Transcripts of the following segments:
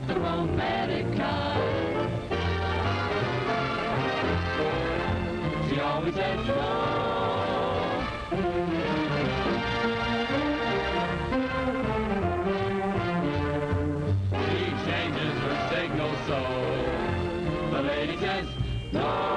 not the romantic kind. She always says no. She changes her signal so the lady says no.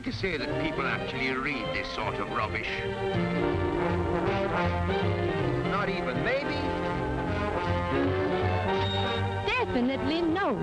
To say that people actually read this sort of rubbish. Not even, maybe? Definitely no.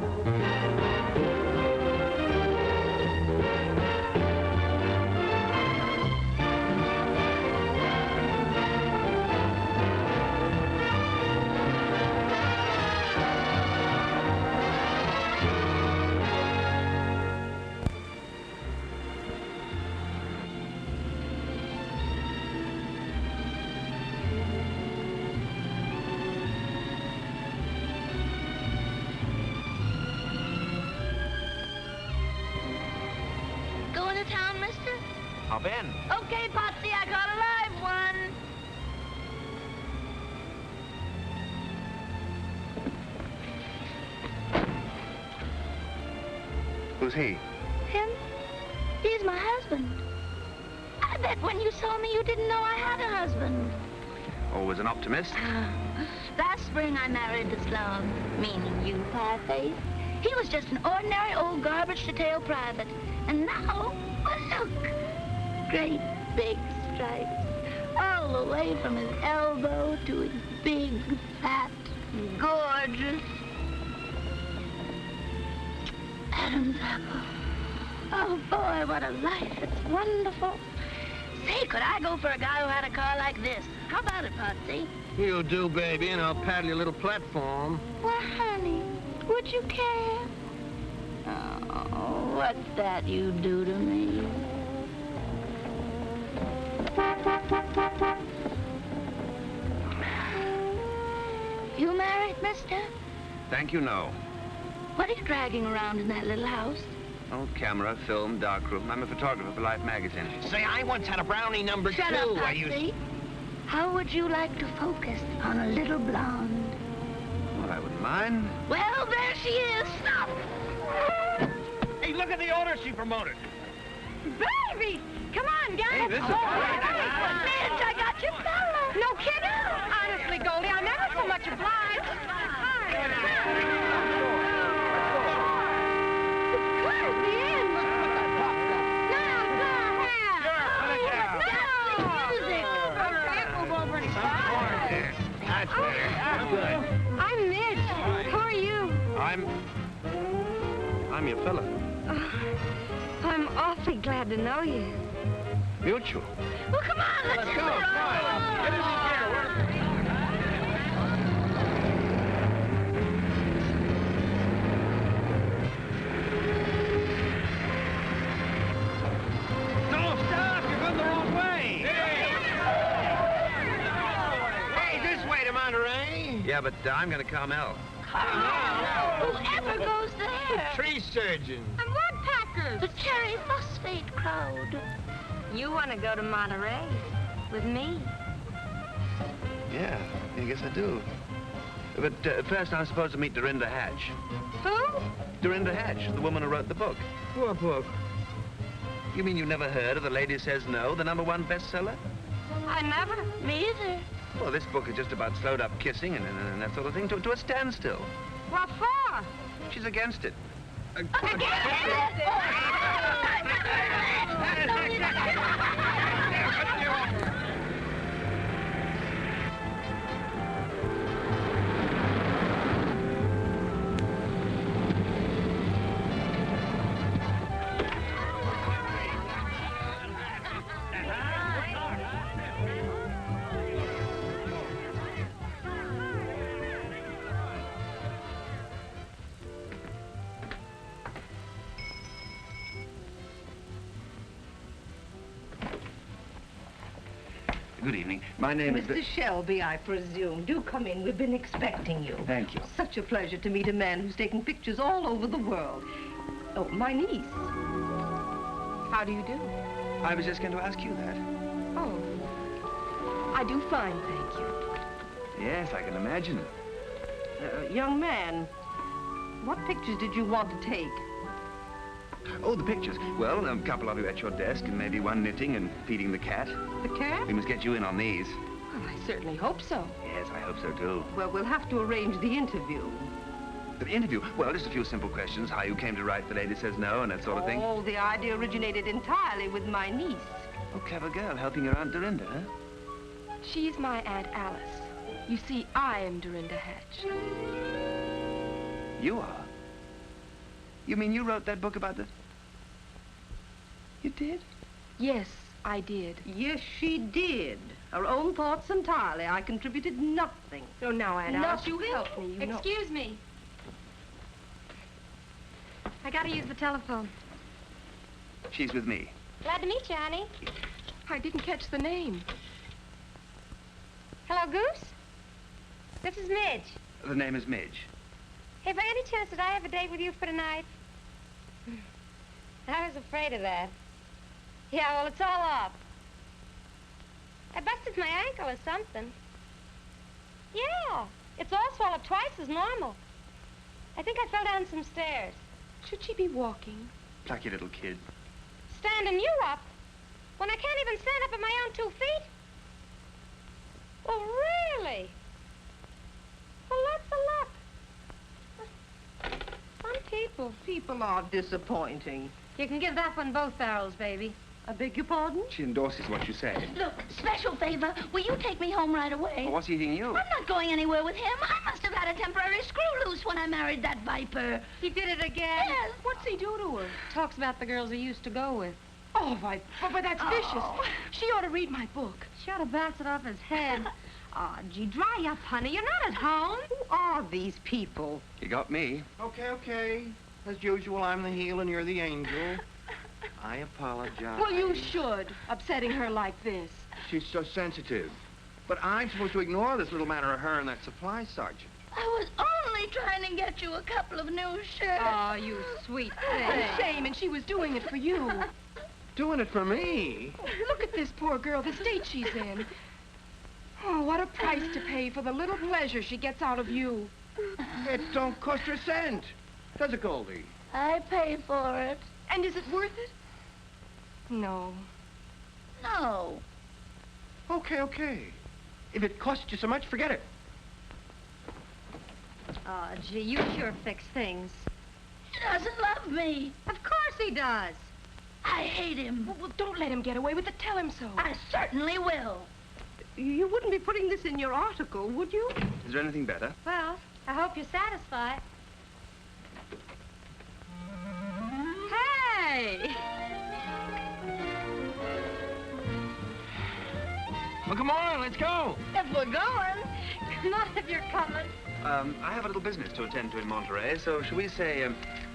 Hop in. Okay, Potsy, I got a live one. Who's he? Him? He's my husband. I bet when you saw me, you didn't know I had a husband. Always an optimist. Last spring, I married the slug, meaning you, Pie-Face. He was just an ordinary old garbage-to-tail private. And now, well, look. Great big stripes, all the way from his elbow to his big, fat, gorgeous Adam's apple. Oh, boy, what a life. It's wonderful. Say, could I go for a guy who had a car like this? How about it, Potsy? You'll do, baby, and I'll paddle your little platform. Well, honey, would you care? Oh, what's that you do to me? You married, mister? Thank you, no. What are you dragging around in that little house? Oh, camera, film, darkroom. I'm a photographer for Life magazine. Say, I once had a brownie number Shut 2. up, Potsy. How would you like to focus on a little blonde? Well, I wouldn't mind. Well, there she is. Stop! Hey, look at the owner she promoted. Baby! Come on, guys! Hey, this is Midge, I got your fella. No kidding! Honestly, Goldie, I'm never so much obliged. I'm Midge. Who are you? I'm your fella. I'm awfully glad to know you. Mutual. Well, come on, let's go. Fine. Get in the gear. No, stop! You're going the wrong way. Hey, this way to Monterey. Yeah, but I'm going to Carmel. Whoever goes there? Tree surgeon. I'm woodpeckers. The cherry phosphate crowd. You want to go to Monterey with me? Yeah, I guess I do. But first I'm supposed to meet Dorinda Hatch. Who? Dorinda Hatch, the woman who wrote the book. What book? You mean you've never heard of The Lady Says No, the #1 bestseller? I never. Me either. Well, this book is just about slowed up kissing and that sort of thing to a standstill. What for? She's against it. Good evening. My name is... Mr. Shelby, I presume. Do come in. We've been expecting you. Thank you. Such a pleasure to meet a man who's taken pictures all over the world. Oh, my niece. How do you do? I was just going to ask you that. Oh, I do fine, thank you. Yes, I can imagine. Young man, what pictures did you want to take? Oh, the pictures. Well, a couple of you at your desk, and maybe one knitting and feeding the cat. The cat? We must get you in on these. Well, I certainly hope so. Yes, I hope so, too. Well, we'll have to arrange the interview. The interview? Well, just a few simple questions. How you came to write The Lady Says No and that sort of thing. Oh, the idea originated entirely with my niece. Oh, clever girl, helping your Aunt Dorinda, huh? She's my Aunt Alice. You see, I am Dorinda Hatch. You are? You mean you wrote that book about the... You did? Yes, I did. Yes, she did. Her own thoughts entirely. I contributed nothing. So now, Aunt Alice, you Nothing. help me, you know. Excuse me. I gotta use the telephone. She's with me. Glad to meet you, honey. I didn't catch the name. Hello, Goose? This is Midge. The name is Midge. Hey, by any chance, did I have a date with you for tonight? I was afraid of that. Yeah, well, it's all up. I busted my ankle or something. Yeah, it's all swelled up twice as normal. I think I fell down some stairs. Should she be walking? Plucky little kid. Standing you up? When I can't even stand up on my own 2 feet? Well, really? Well, that's a luck. Some people. People are disappointing. You can give that one both barrels, baby. I beg your pardon? She endorses what you say. Look, special favor. Will you take me home right away? Well, what's eating you? I'm not going anywhere with him. I must have had a temporary screw loose when I married that viper. He did it again. Yes. What's he do to her? Talks about the girls he used to go with. Oh, but that's vicious. She ought to read my book. She ought to bounce it off his head. Oh, gee, dry up, honey. You're not at home. Who are these people? You got me. Okay. As usual, I'm the heel and you're the angel. I apologize. Well, you should, upsetting her like this. She's so sensitive. But I'm supposed to ignore this little matter of her and that supply sergeant. I was only trying to get you a couple of new shirts. Oh, you sweet thing. A shame, and she was doing it for you. Doing it for me? Look at this poor girl, the state she's in. Oh, what a price to pay for the little pleasure she gets out of you. It don't cost her a cent. Does it, Goldie? I pay for it. And is it worth it? No. No. Okay. If it costs you so much, forget it. Oh, gee, you sure fix things. He doesn't love me. Of course he does. I hate him. Well, don't let him get away with it. Tell him so. I certainly will. You wouldn't be putting this in your article, would you? Is there anything better? Well, I hope you're satisfied. Hey! Well, come on, let's go. If we're going. Not if you're coming. I have a little business to attend to in Monterey, so shall we say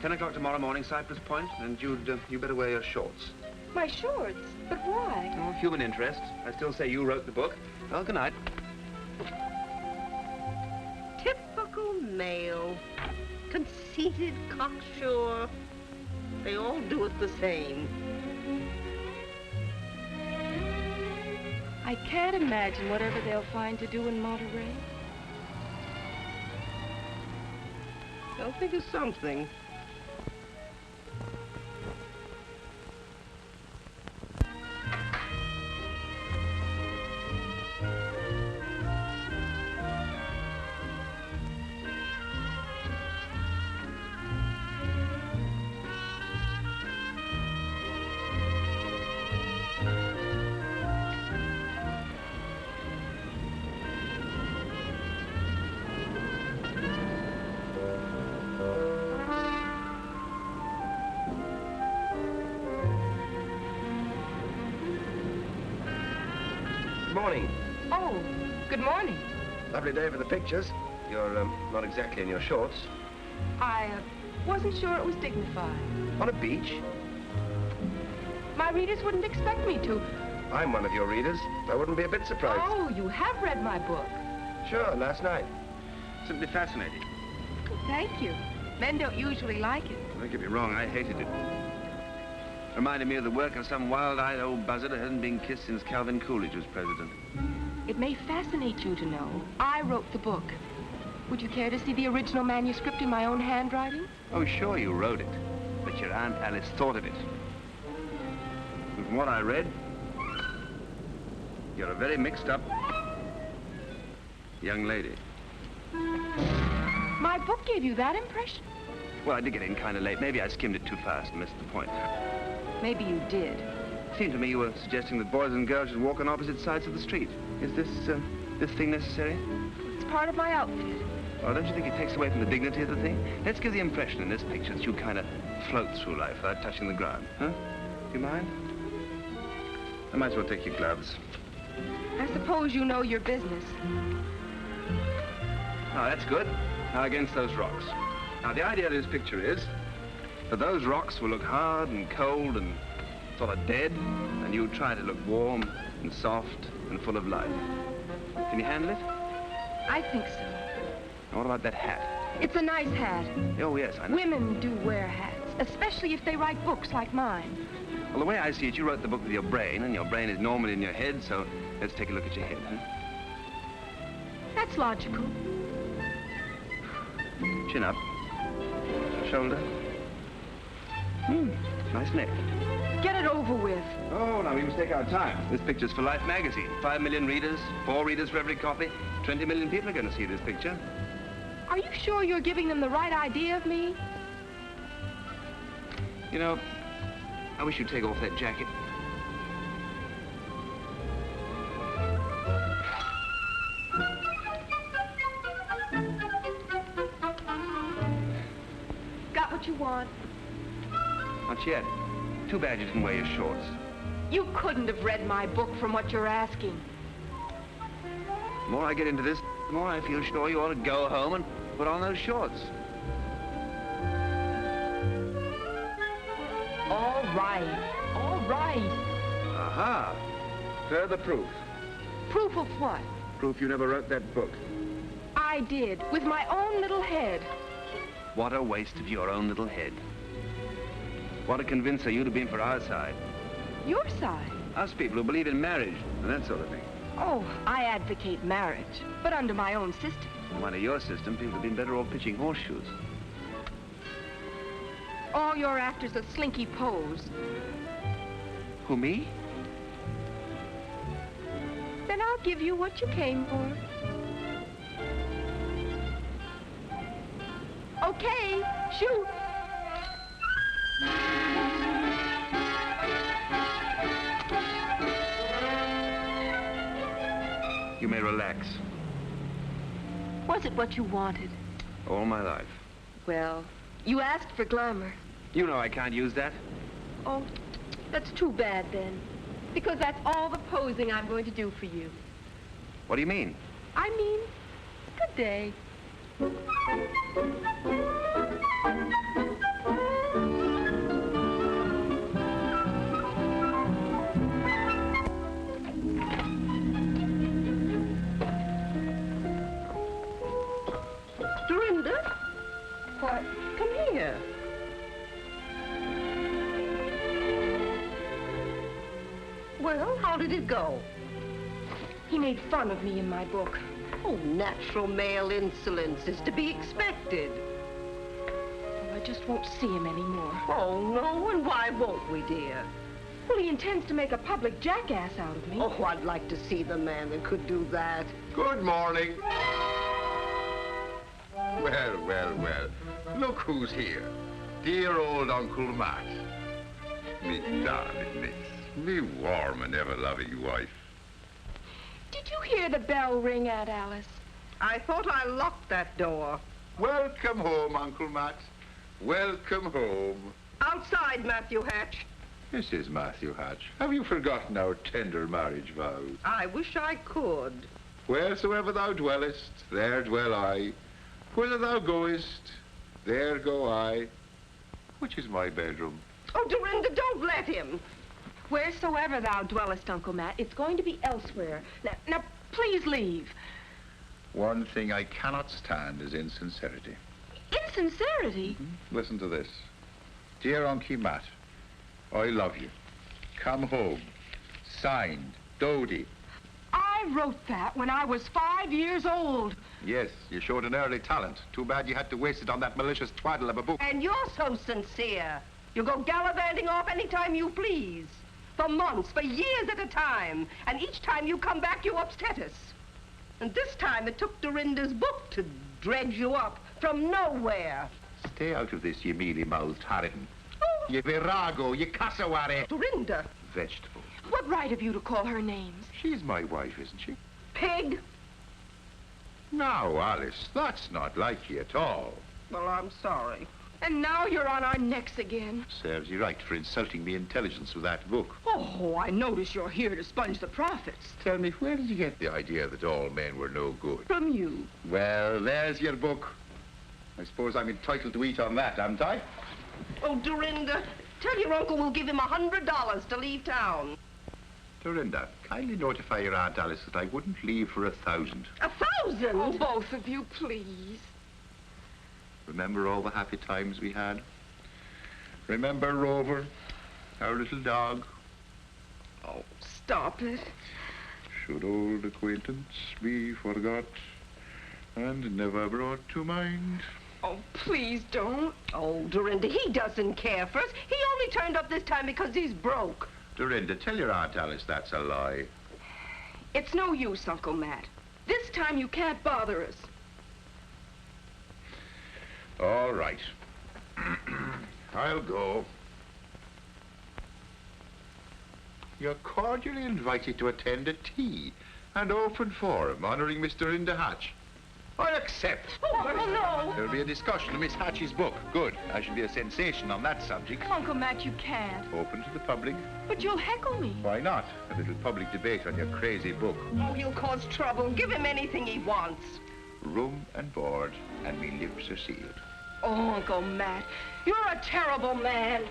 10 o'clock tomorrow morning, Cypress Point, and you better wear your shorts. My shorts? But why? Oh, human interest. I still say you wrote the book. Well, good night. Typical male. Conceited, cocksure. They all do it the same. I can't imagine whatever they'll find to do in Monterey. They'll think of something. Morning. Oh, good morning. Lovely day for the pictures. You're not exactly in your shorts. I wasn't sure it was dignified. On a beach? My readers wouldn't expect me to. I'm one of your readers. I wouldn't be a bit surprised. Oh, you have read my book. Sure, last night. Simply fascinating. Thank you. Men don't usually like it. Don't get me wrong, I hated it. Reminded me of the work of some wild-eyed old buzzard who hasn't been kissed since Calvin Coolidge was president. It may fascinate you to know I wrote the book. Would you care to see the original manuscript in my own handwriting? Oh, sure, you wrote it. But your Aunt Alice thought of it. And from what I read, you're a very mixed-up young lady. My book gave you that impression? Well, I did get in kind of late. Maybe I skimmed it too fast and missed the point. Maybe you did. It seemed to me you were suggesting that boys and girls should walk on opposite sides of the street. Is this thing necessary? It's part of my outfit. Well, don't you think it takes away from the dignity of the thing? Let's give the impression in this picture that you kind of float through life without touching the ground, huh? Do you mind? I might as well take your gloves. I suppose you know your business. Oh, that's good. Now, against those rocks. Now, the idea of this picture is that those rocks will look hard and cold and sort of dead, and you try to look warm and soft and full of life. Can you handle it? I think so. Now, what about that hat? It's a nice hat. Oh, yes, I know. Women do wear hats, especially if they write books like mine. Well, the way I see it, you wrote the book with your brain, and your brain is normally in your head, so let's take a look at your head, huh? That's logical. Chin up. Shoulder. Nice neck. Get it over with. Oh, now we must take our time. This picture's for Life magazine. 5 million readers, 4 readers for every copy. 20 million people are going to see this picture. Are you sure you're giving them the right idea of me? You know, I wish you'd take off that jacket. Got what you want? Not yet. Too bad you didn't wear your shorts. You couldn't have read my book from what you're asking. The more I get into this, the more I feel sure you ought to go home and put on those shorts. All right. All right. Aha. Further proof. Proof of what? Proof you never wrote that book. I did, with my own little head. What a waste of your own little head. What a convincer you'd have been for our side. Your side? Us people who believe in marriage and that sort of thing. Oh, I advocate marriage, but under my own system. Under your system, people have been better off pitching horseshoes. All you're after's a slinky pose. Who, me? Then I'll give you what you came for. Okay, shoot. You may relax. Was it what you wanted? All my life. Well, you asked for glamour. You know I can't use that. Oh, that's too bad then. Because that's all the posing I'm going to do for you. What do you mean? I mean, good day. Dorinda? Why, come here. Well, how did it go? He made fun of me in my book. Oh, natural male insolence is to be expected. Well, I just won't see him anymore. Oh, no, and why won't we, dear? Well, he intends to make a public jackass out of me. Oh, I'd like to see the man that could do that. Good morning. Well, well, well. Look who's here. Dear old Uncle Matt. Me darling niece. Me warm and ever-loving wife. Did you hear the bell ring, Aunt Alice? I thought I locked that door. Welcome home, Uncle Matt. Welcome home. Outside, Matthew Hatch. Mrs. Matthew Hatch, have you forgotten our tender marriage vows? I wish I could. Wheresoever thou dwellest, there dwell I. Whither thou goest, there go I. Which is my bedroom? Oh, Dorinda, don't let him. Wheresoever thou dwellest, Uncle Matt, it's going to be elsewhere. Now, please leave. One thing I cannot stand is insincerity. Insincerity? Listen to this. Dear Uncle Matt, I love you. Come home. Signed, Dodie. I wrote that when I was 5 years old. Yes, you showed an early talent. Too bad you had to waste it on that malicious twaddle of a book. And you're so sincere. You go gallivanting off anytime you please. For months, for years at a time. And each time you come back, you upset us. And this time it took Dorinda's book to dredge you up from nowhere. Stay out of this, you mealy-mouthed harridan. Oh. You virago, you cassowary. Dorinda. Vegetable. What right have you to call her names? She's my wife, isn't she? Pig. Now, Alice, that's not like you at all. Well, I'm sorry. And now you're on our necks again. Serves you right for insulting me intelligence with that book. Oh, I notice you're here to sponge the profits. Tell me, where did you get the idea that all men were no good? From you. Well, there's your book. I suppose I'm entitled to eat on that, haven't I? Oh, Dorinda, tell your uncle we'll give him $100 to leave town. Dorinda, kindly notify your Aunt Alice that I wouldn't leave for 1,000. 1,000? Oh, both of you, please. Remember all the happy times we had? Remember Rover, our little dog? Oh, stop it. Should old acquaintance be forgot and never brought to mind? Oh, please don't. Oh, Dorinda, he doesn't care for us. He only turned up this time because he's broke. Dorinda, tell your Aunt Alice that's a lie. It's no use, Uncle Matt. This time you can't bother us. All right. I'll go. You're cordially invited to attend a tea and open forum honoring Mr. Dorinda Hatch. I accept. Oh, no. There'll be a discussion of Miss Hatch's book. Good. I shall be a sensation on that subject. Uncle Matt, you can't. Open to the public. But you'll heckle me. Why not? A little public debate on your crazy book. Oh, he'll cause trouble. Give him anything he wants. Room and board, and me lips are sealed. Oh, Uncle Matt, you're a terrible man.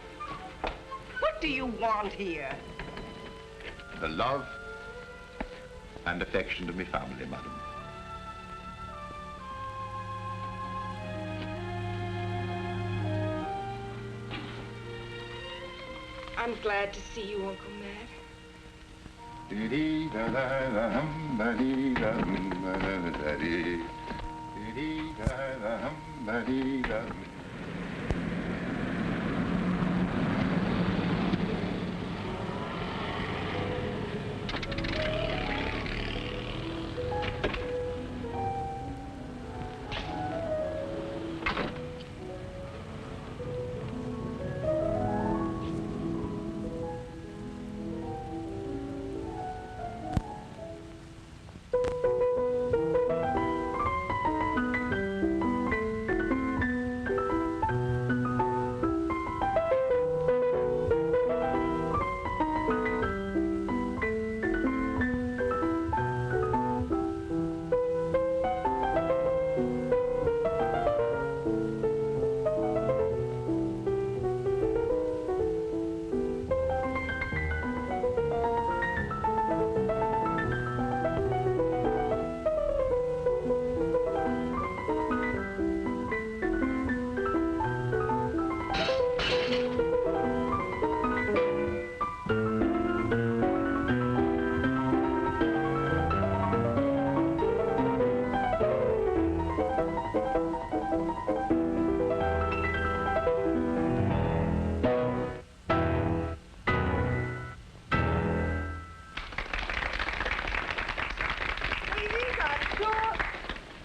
What do you want here? The love and affection of me family, madam. I'm glad to see you, Uncle Matt.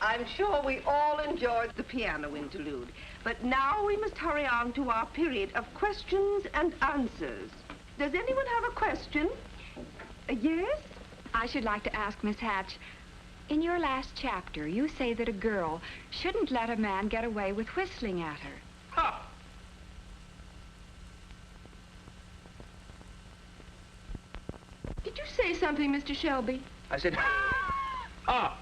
I'm sure we all enjoyed the piano interlude. But now we must hurry on to our period of questions and answers. Does anyone have a question? Yes? I should like to ask Miss Hatch, in your last chapter, you say that a girl shouldn't let a man get away with whistling at her. Ha! Did you say something, Mr. Shelby? I said, ha!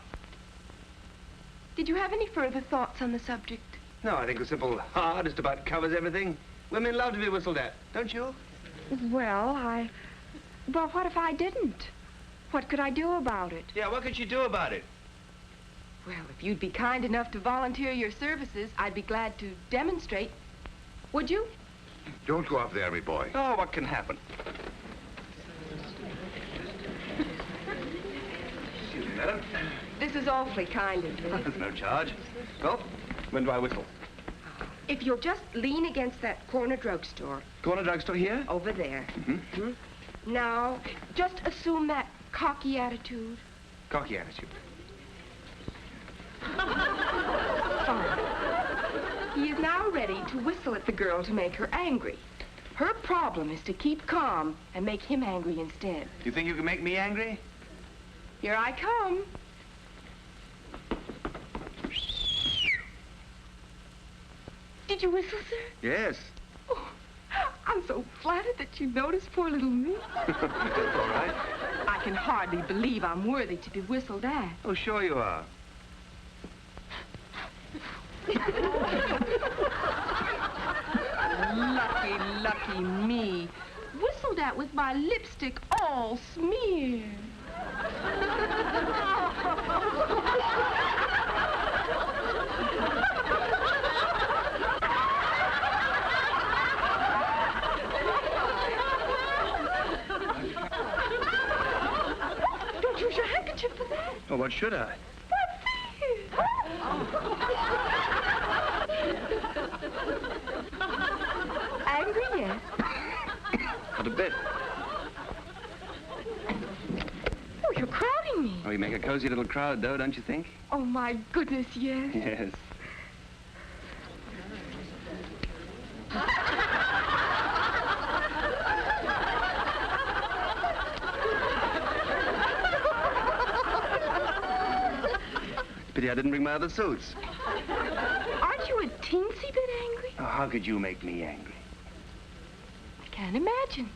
Did you have any further thoughts on the subject? No, I think a simple ha just about covers everything. Women love to be whistled at, don't you? Well, I Well, what if I didn't? What could I do about it? Yeah, what could you do about it? Well, if you'd be kind enough to volunteer your services, I'd be glad to demonstrate. Would you? Don't go up there, me boy. Oh, what can happen? Excuse me, madam. This is awfully kind of you. There's no charge. Well, when do I whistle? If you'll just lean against that corner drugstore. Corner drugstore here? Over there. Mm-hmm. Now, just assume that cocky attitude. Cocky attitude. Fine. He is now ready to whistle at the girl to make her angry. Her problem is to keep calm and make him angry instead. You think you can make me angry? Here I come. Did you whistle, sir? Yes. Oh, I'm so flattered that you noticed poor little me. That's all right. I can hardly believe I'm worthy to be whistled at. Oh, sure you are. Lucky, lucky me. Whistled at with my lipstick all smeared. Don't use your handkerchief for that. Oh, what should I? Angry yet? Not a bit. Oh, you're crowding me. Oh, you make a cozy little crowd, though, don't you think? Oh, my goodness, yes. Yes. Pity I didn't bring my other suits. Aren't you a teensy bit angry? Oh, how could you make me angry? I can't imagine.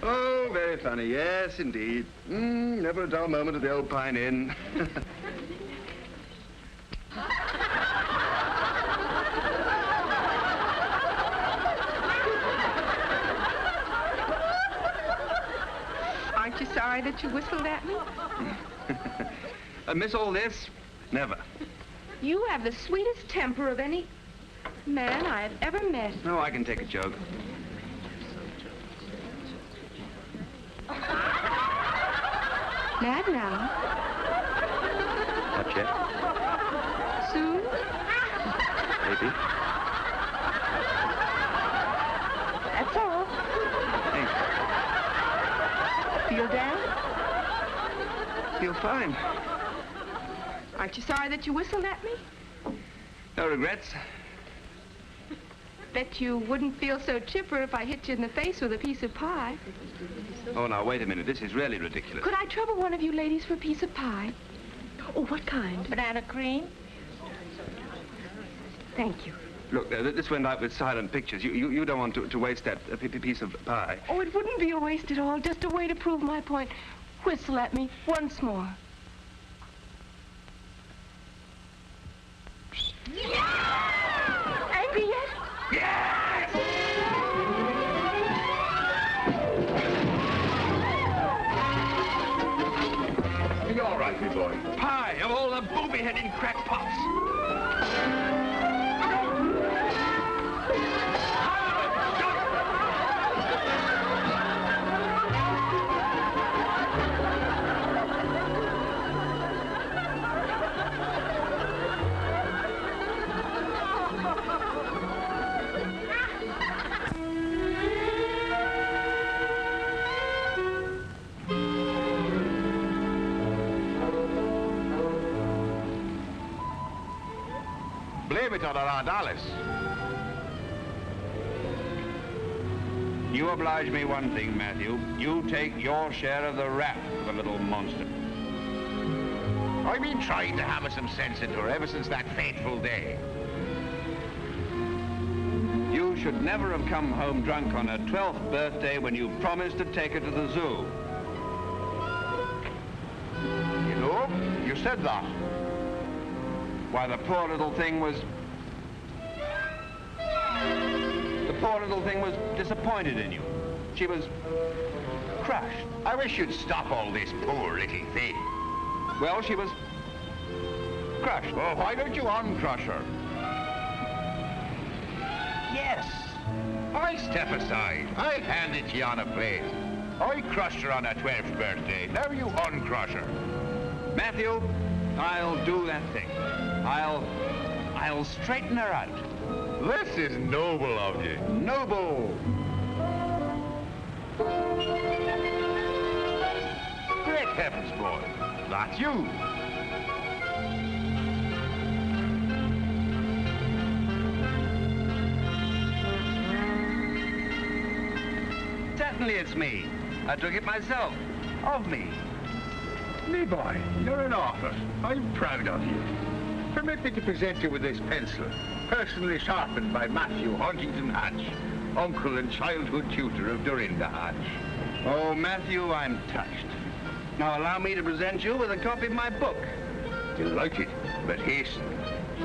Oh, very funny. Yes, indeed. Never a dull moment at the old Pine Inn. Aren't you sorry that you whistled at me? I miss all this? Never. You have the sweetest temper of any man I have ever met. No, I can take a joke. Mad now? Not yet. Soon? Maybe. That's all. Thanks. Feel down? Feel fine. Aren't you sorry that you whistled at me? No regrets. Bet you wouldn't feel so chipper if I hit you in the face with a piece of pie. Oh, now, wait a minute. This is really ridiculous. Could I trouble one of you ladies for a piece of pie? Oh, what kind? Banana cream? Thank you. Look, this went out with silent pictures. You don't want to waste that piece of pie. Oh, it wouldn't be a waste at all. Just a way to prove my point. Whistle at me once more. Angry yet? Yes! You all right, me boy? Pie of all the booby-headed crackpots. Blame it on our Aunt Alice. You oblige me one thing, Matthew. You take your share of the rap for the little monster. I've been trying to hammer some sense into her ever since that fateful day. You should never have come home drunk on her 12th birthday when you promised to take her to the zoo. You know, you said that. Why, the poor little thing was disappointed in you. She was crushed. I wish you'd stop all this poor little thing. Well, she was crushed. Well, why don't you uncrush her? Yes. I'll step aside. I'll hand it to you on a plate. I crushed her on her 12th birthday. Now you uncrush her. Matthew, I'll do that thing. I'll straighten her out. This is noble of you. Noble. Great heavens, boy. That's you. Certainly it's me. I took it myself. Of me. Me boy, you're an author. I'm proud of you. Permit me to present you with this pencil, personally sharpened by Matthew Huntington Hatch, uncle and childhood tutor of Dorinda Hatch. Oh, Matthew, I'm touched. Now allow me to present you with a copy of my book. Delighted, but hasten.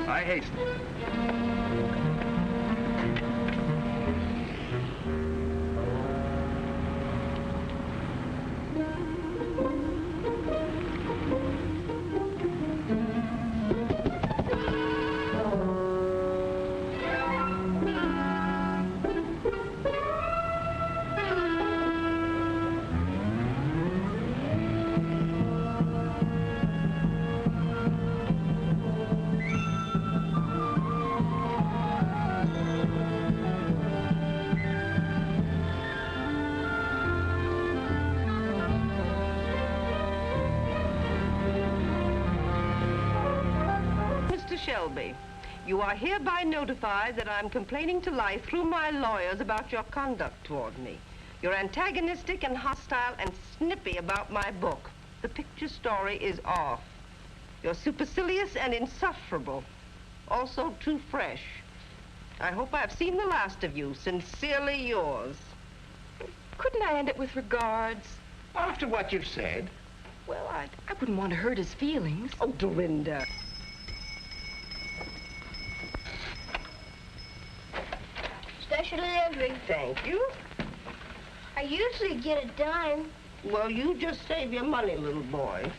I hasten. Shelby, you are hereby notified that I'm complaining to life through my lawyers about your conduct toward me. You're antagonistic and hostile and snippy about my book. The picture story is off. You're supercilious and insufferable. Also too fresh. I hope I've seen the last of you. Sincerely yours. Couldn't I end it with regards? After what you've said? Well, I wouldn't want to hurt his feelings. Oh, Dorinda. Special delivery. Thank you. I usually get a dime. Well, you just save your money, little boy.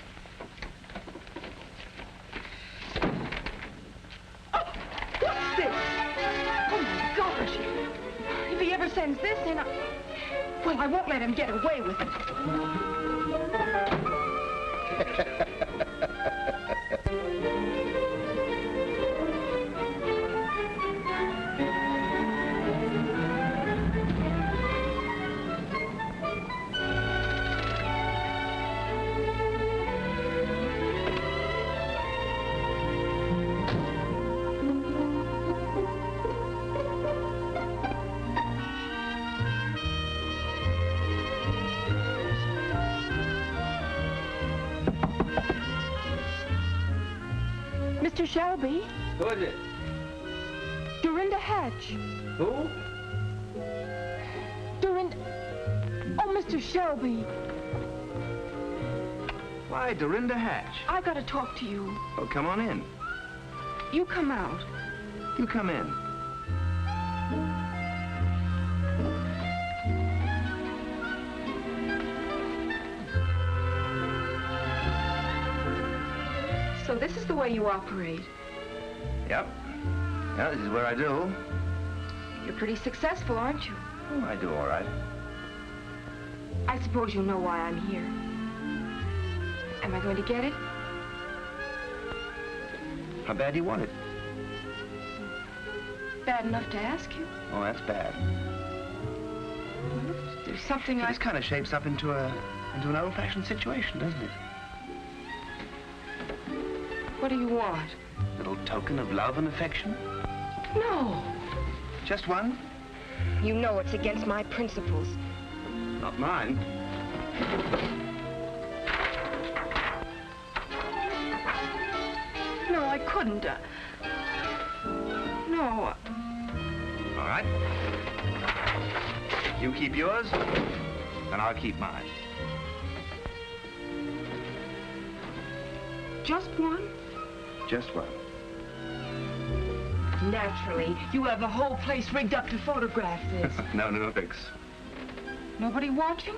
Oh, what's this? Oh, my gosh. If he ever sends this in, well, I won't let him get away with it. Mr. Shelby. Who is it? Dorinda Hatch. Who? Dorinda... Oh, Mr. Shelby. Why, Dorinda Hatch. I gotta talk to you. Oh, come on in. You come out. You come in. So this is the way you operate. Yep. Yeah, this is where I do. You're pretty successful, aren't you? Oh, I do all right. I suppose you know why I'm here. Am I going to get it? How bad do you want it? Bad enough to ask you? Oh, that's bad. There's something This kind of shapes up into an old-fashioned situation, doesn't it? What do you want? A little token of love and affection? No. Just one? You know it's against my principles. Not mine. No, I couldn't. No. All right. You keep yours, and I'll keep mine. Just one? Just one. Naturally. You have the whole place rigged up to photograph this. No fix. Nobody watching?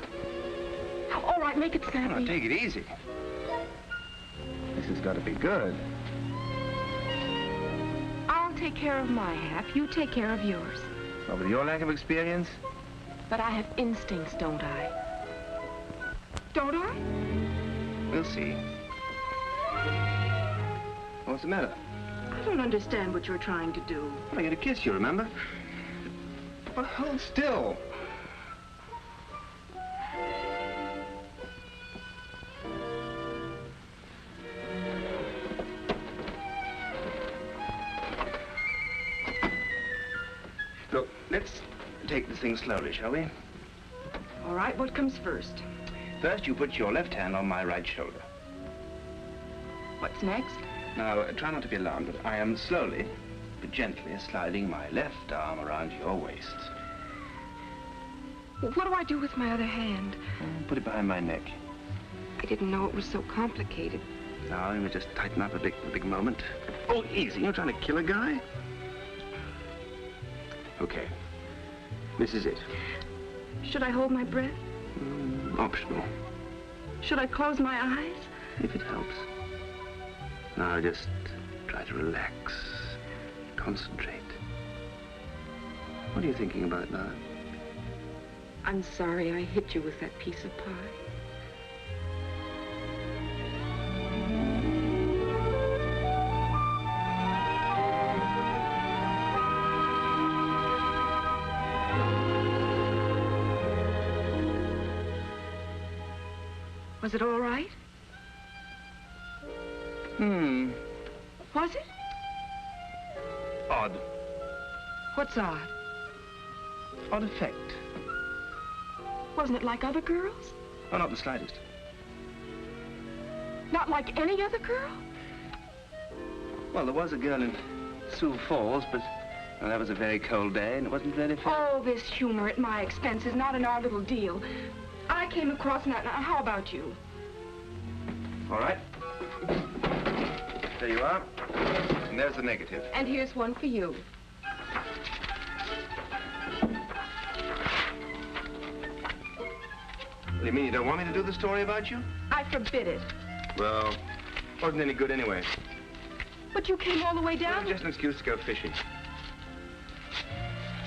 All right, make it snappy. No, take it easy. This has got to be good. I'll take care of my half. You take care of yours. Well, with your lack of experience? But I have instincts, don't I? Don't I? We'll see. What's the matter? I don't understand what you're trying to do. I get a kiss, you remember? Well, hold still. Look, let's take this thing slowly, shall we? All right, what comes first? First, you put your left hand on my right shoulder. What's next? Now, try not to be alarmed, but I am slowly, but gently sliding my left arm around your waist. What do I do with my other hand? Put it behind my neck. I didn't know it was so complicated. Now, let me just tighten up a big moment. Oh, easy. You're trying to kill a guy? Okay. This is it. Should I hold my breath? Optional. Should I close my eyes? If it helps. Now, just try to relax. Concentrate. What are you thinking about now? I'm sorry I hit you with that piece of pie. Was it all right? Was it? Odd. What's odd? Odd effect. Wasn't it like other girls? Oh, not the slightest. Not like any other girl? Well, there was a girl in Sioux Falls, but well, that was a very cold day, and it wasn't very fair. Oh, this humor at my expense is not in our little deal. I came across that. Now, how about you? All right. There you are. And there's the negative. And here's one for you. What do you mean, you don't want me to do the story about you? I forbid it. Well, wasn't any good anyway. But you came all the way down? Well, just an excuse to go fishing.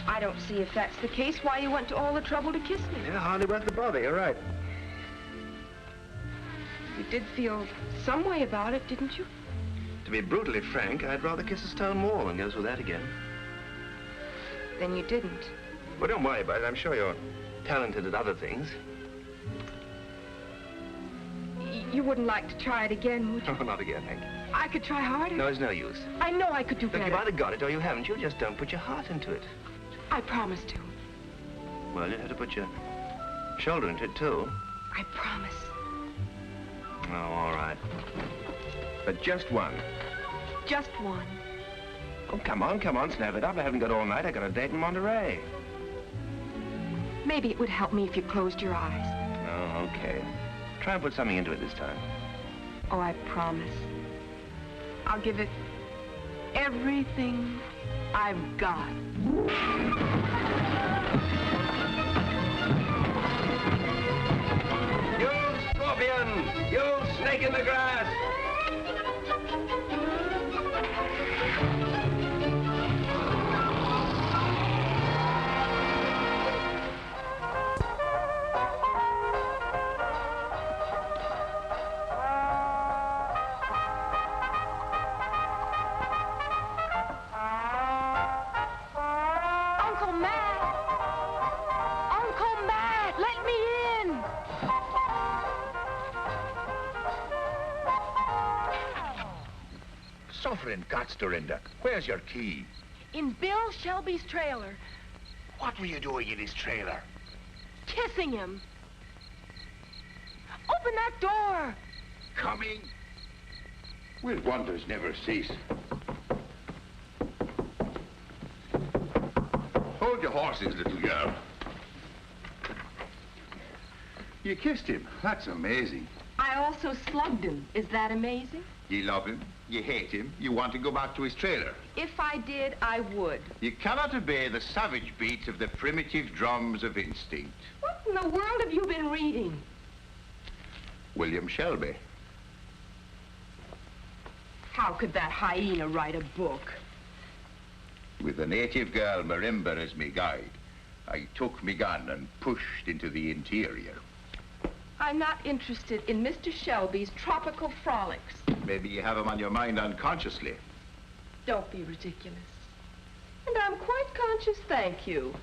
I don't see if that's the case, why you went to all the trouble to kiss me. Yeah, hardly worth the bother, you're right. You did feel some way about it, didn't you? To be brutally frank, I'd rather kiss a stone wall than go through that again. Then you didn't. Well, don't worry about it. I'm sure you're talented at other things. You wouldn't like to try it again, would you? Oh, not again, Hank. I could try harder. No, it's no use. I know I could do Look, better. you've either got it or you haven't. You just don't put your heart into it. I promise to. Well, you have to put your shoulder into it, too. I promise. Oh, all right. But just one. Just one. Oh, come on, snap it up. I haven't got all night. I got a date in Monterey. Maybe it would help me if you closed your eyes. Oh, okay. Try and put something into it this time. Oh, I promise. I'll give it everything I've got. You scorpion! You snake in the grass! Suffering guts, Dorinda. Where's your key? In Bill Shelby's trailer. What were you doing in his trailer? Kissing him. Open that door. Coming? Will wonders never cease? Hold your horses, little girl. You kissed him. That's amazing. I also slugged him. Is that amazing? You love him, you hate him, you want to go back to his trailer. If I did, I would. You cannot obey the savage beats of the primitive drums of instinct. What in the world have you been reading? William Shelby. How could that hyena write a book? With a native girl, Marimba, as me guide, I took me gun and pushed into the interior. I'm not interested in Mr. Shelby's tropical frolics. Maybe you have him on your mind unconsciously. Don't be ridiculous. And I'm quite conscious, thank you.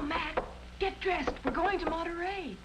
Matt, get dressed. We're going to Monterey.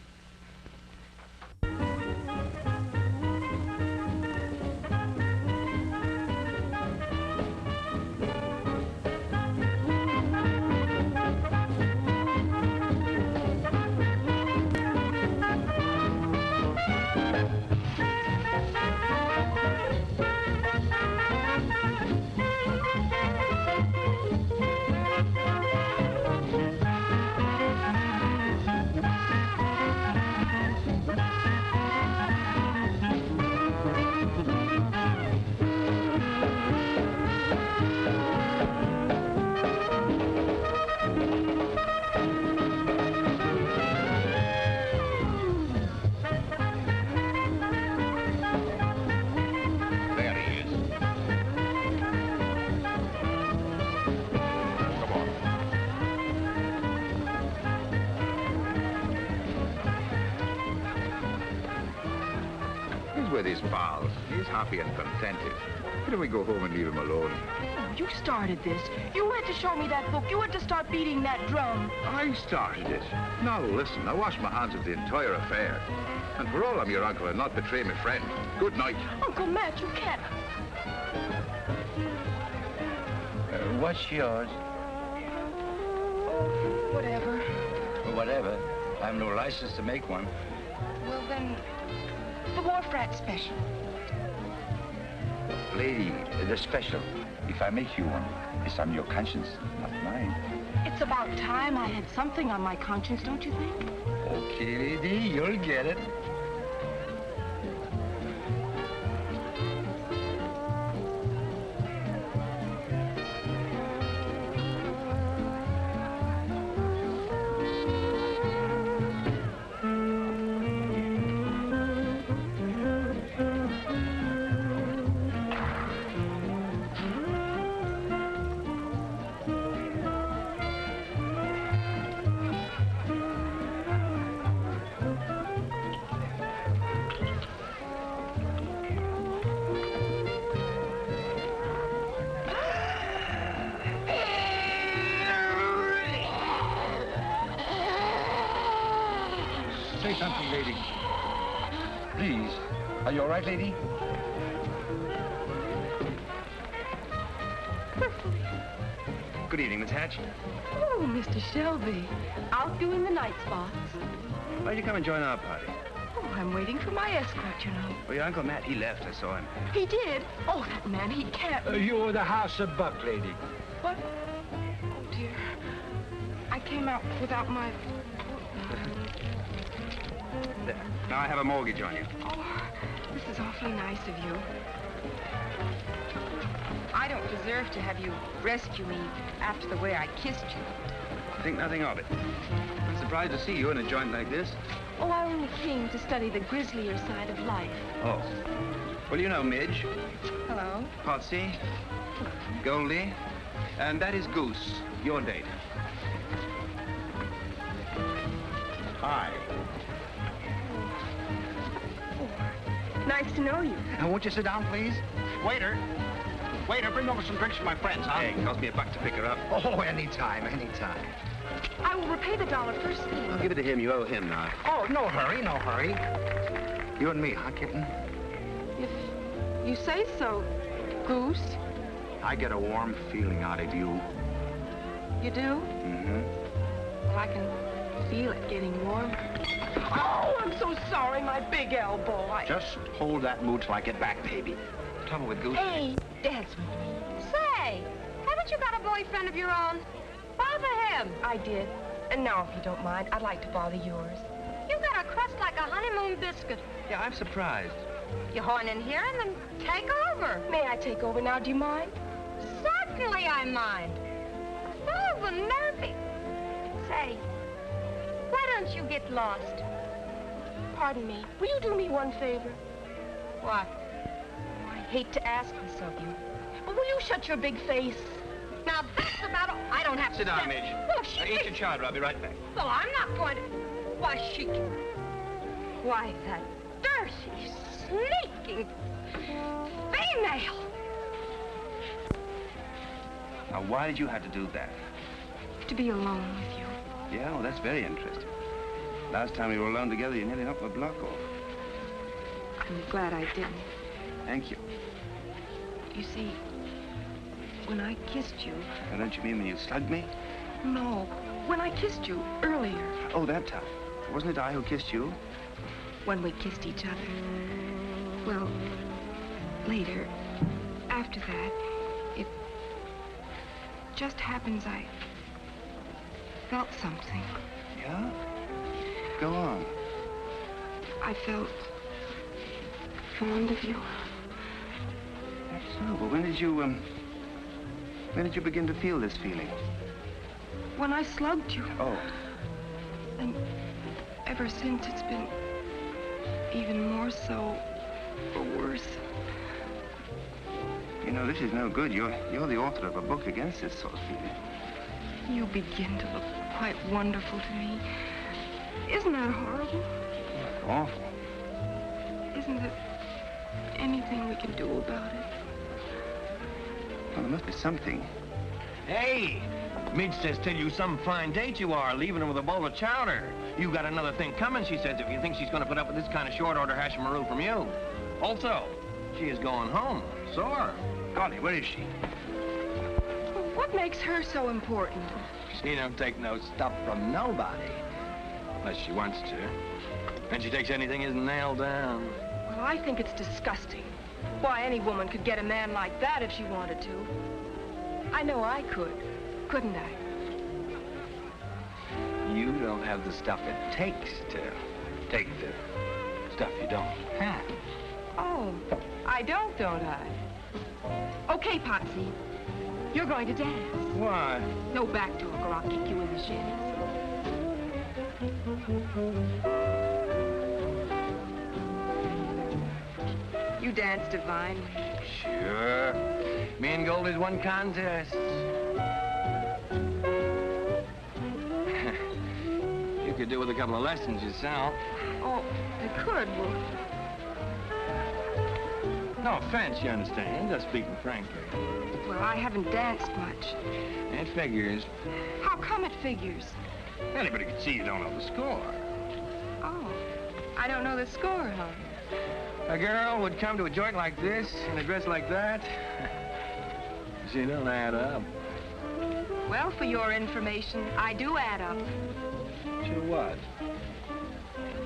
With his pals. He's happy and contented. Why don't we go home and leave him alone? Oh, you started this. You had to show me that book. You had to start beating that drum. I started it. Now, listen, I wash my hands of the entire affair. And for all I'm your uncle, I'll not betray my friend. Good night. Uncle Matt, you can't. What's yours? Whatever. Whatever. I have no license to make one. Well, then, the Wharf Rat Special. Lady, the special. If I make you one, it's on your conscience, not mine. It's about time I had something on my conscience, don't you think? Okay, lady, you'll get it. Say something, lady. Please. Are you all right, lady? Good evening, Miss Hatch. Oh, Mr. Shelby. Out doing the night spots. Why'd you come and join our party? Oh, I'm waiting for my escort, you know. Well, your Uncle Matt, he left. I saw him. He did? Oh, that man, he can't. You're the house of Buck, lady. What? Oh, dear. I came out without my... There. Now I have a mortgage on you. Oh, this is awfully nice of you. I don't deserve to have you rescue me after the way I kissed you. Think nothing of it. I'm surprised to see you in a joint like this. Oh, I only came to study the grislier side of life. Oh. Well, you know Midge, Hello? Potsy, Goldie, and that is Goose, your date. Hi. Nice to know you. Won't you sit down, please? Waiter. Waiter, bring over some drinks for my friends, huh? Hey, it cost me $1 to pick her up. Oh, anytime, anytime. I will repay the $1 first thing. Well, give it to him. You owe him now. Oh, no hurry, no hurry. You and me, huh, kitten? If you say so, Goose. I get a warm feeling out of you. You do? Mm-hmm. Well, I can feel it getting warmer. Oh, I'm so sorry, my big elbow. Just hold that mood till I get back, baby. Trouble with Goose. Hey, dance with me. Say, haven't you got a boyfriend of your own? Bother him. I did. And now, if you don't mind, I'd like to bother yours. You got a crust like a honeymoon biscuit. Yeah, I'm surprised. You horn in here and then take over. May I take over now? Do you mind? Certainly I mind. Oh, the nervy. Say, why don't you get lost? Pardon me. Will you do me one favor? What? I hate to ask this of you, but will you shut your big face? Now, that's about all. I don't have Sit to down, sit. Midge. Oh, she Eat your chowder. I'll be right back. Well, I'm not going to... Why, she... Why, that dirty, sneaking female. Now, why did you have to do that? To be alone with you. Yeah, well, that's very interesting. Last time we were alone together, you nearly knocked my block off. I'm glad I didn't. Thank you. You see, when I kissed you... Now, don't you mean when you slugged me? No, when I kissed you earlier. Oh, that time. Wasn't it I who kissed you? When we kissed each other. Well, later, after that, it just happens I felt something. Yeah? Go on. I felt fond of you. That's so. But when did you begin to feel this feeling? When I slugged you. Oh. And ever since, it's been even more so, or worse. You know, this is no good. You're the author of a book against this sort of feeling. You begin to look quite wonderful to me. Isn't that horrible? Awful. Isn't there anything we can do about it? Well, there must be something. Hey! Midge says tell you some fine date you are, leaving her with a bowl of chowder. You got another thing coming, she says, if you think she's going to put up with this kind of short-order hashimaroo from you. Also, she is going home. Sore. Golly, where is she? What makes her so important? She don't take no stuff from nobody. Unless she wants to. And she takes anything isn't nailed down. Well, I think it's disgusting. Why, any woman could get a man like that if she wanted to. I know I could, couldn't I? You don't have the stuff it takes to take the stuff you don't have. Oh, I don't I? Okay, Potsy. You're going to dance. Why? No back talk or I'll kick you in the shins. You dance divinely. Sure. Me and Goldie's won contests. You could do with a couple of lessons yourself. Oh, I could, well... No offense, you understand. Just speaking frankly. Well, I haven't danced much. It figures. How come it figures? Anybody can see you don't know the score. Oh, I don't know the score, huh? A girl would come to a joint like this in a dress like that. She don't add up. Well, for your information, I do add up. To what?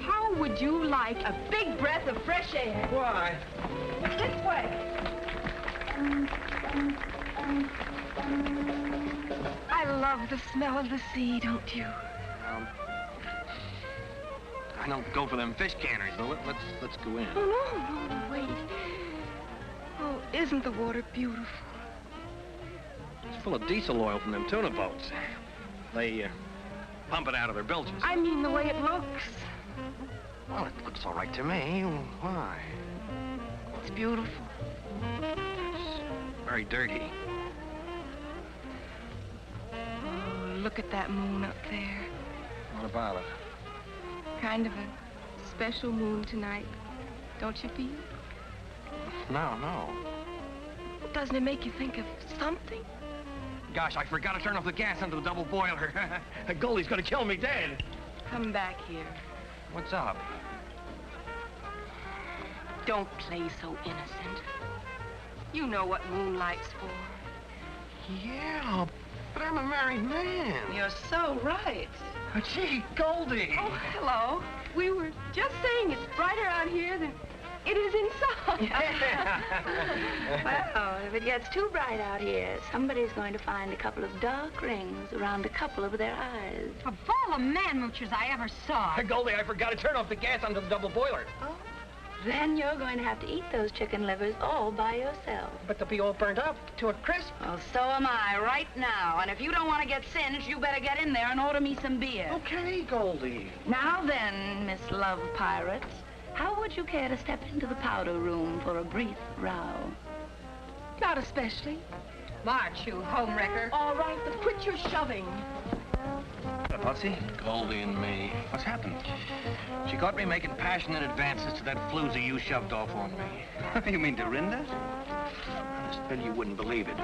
How would you like a big breath of fresh air? Why? This way. I love the smell of the sea, don't you? I don't go for them fish canners, though. Let's go in. Oh, no, wait. Oh, isn't the water beautiful? It's full of diesel oil from them tuna boats. They pump it out of their bilges. I mean the way it looks. Well, it looks all right to me. Why? It's beautiful. It's very dirty. Oh, look at that moon up there. What about it? Kind of a special moon tonight, don't you feel? No. Doesn't it make you think of something? Gosh, I forgot to turn off the gas under the double boiler. Goldie's gonna kill me dead. Come back here. What's up? Don't play so innocent. You know what moonlight's for. Yeah, but I'm a married man. You're so right. Oh, gee, Goldie. Oh, hello. We were just saying it's brighter out here than it is inside. Yeah. Well, if it gets too bright out here, somebody's going to find a couple of dark rings around a couple of their eyes. Of all the man-moochers I ever saw. Goldie, I forgot to turn off the gas under the double boiler. Oh? Then you're going to have to eat those chicken livers all by yourself. But they'll be all burnt up to a crisp. Well, so am I right now. And if you don't want to get singed, you better get in there and order me some beer. Okay, Goldie. Now then, Miss Love Pirates, how would you care to step into the powder room for a brief row? Not especially. March, you homewrecker. All right, but quit your shoving. Potsy? Goldie and me. What's happened? She caught me making passionate advances to that floozy you shoved off on me. You mean Dorinda? Honest, Bill, you wouldn't believe it.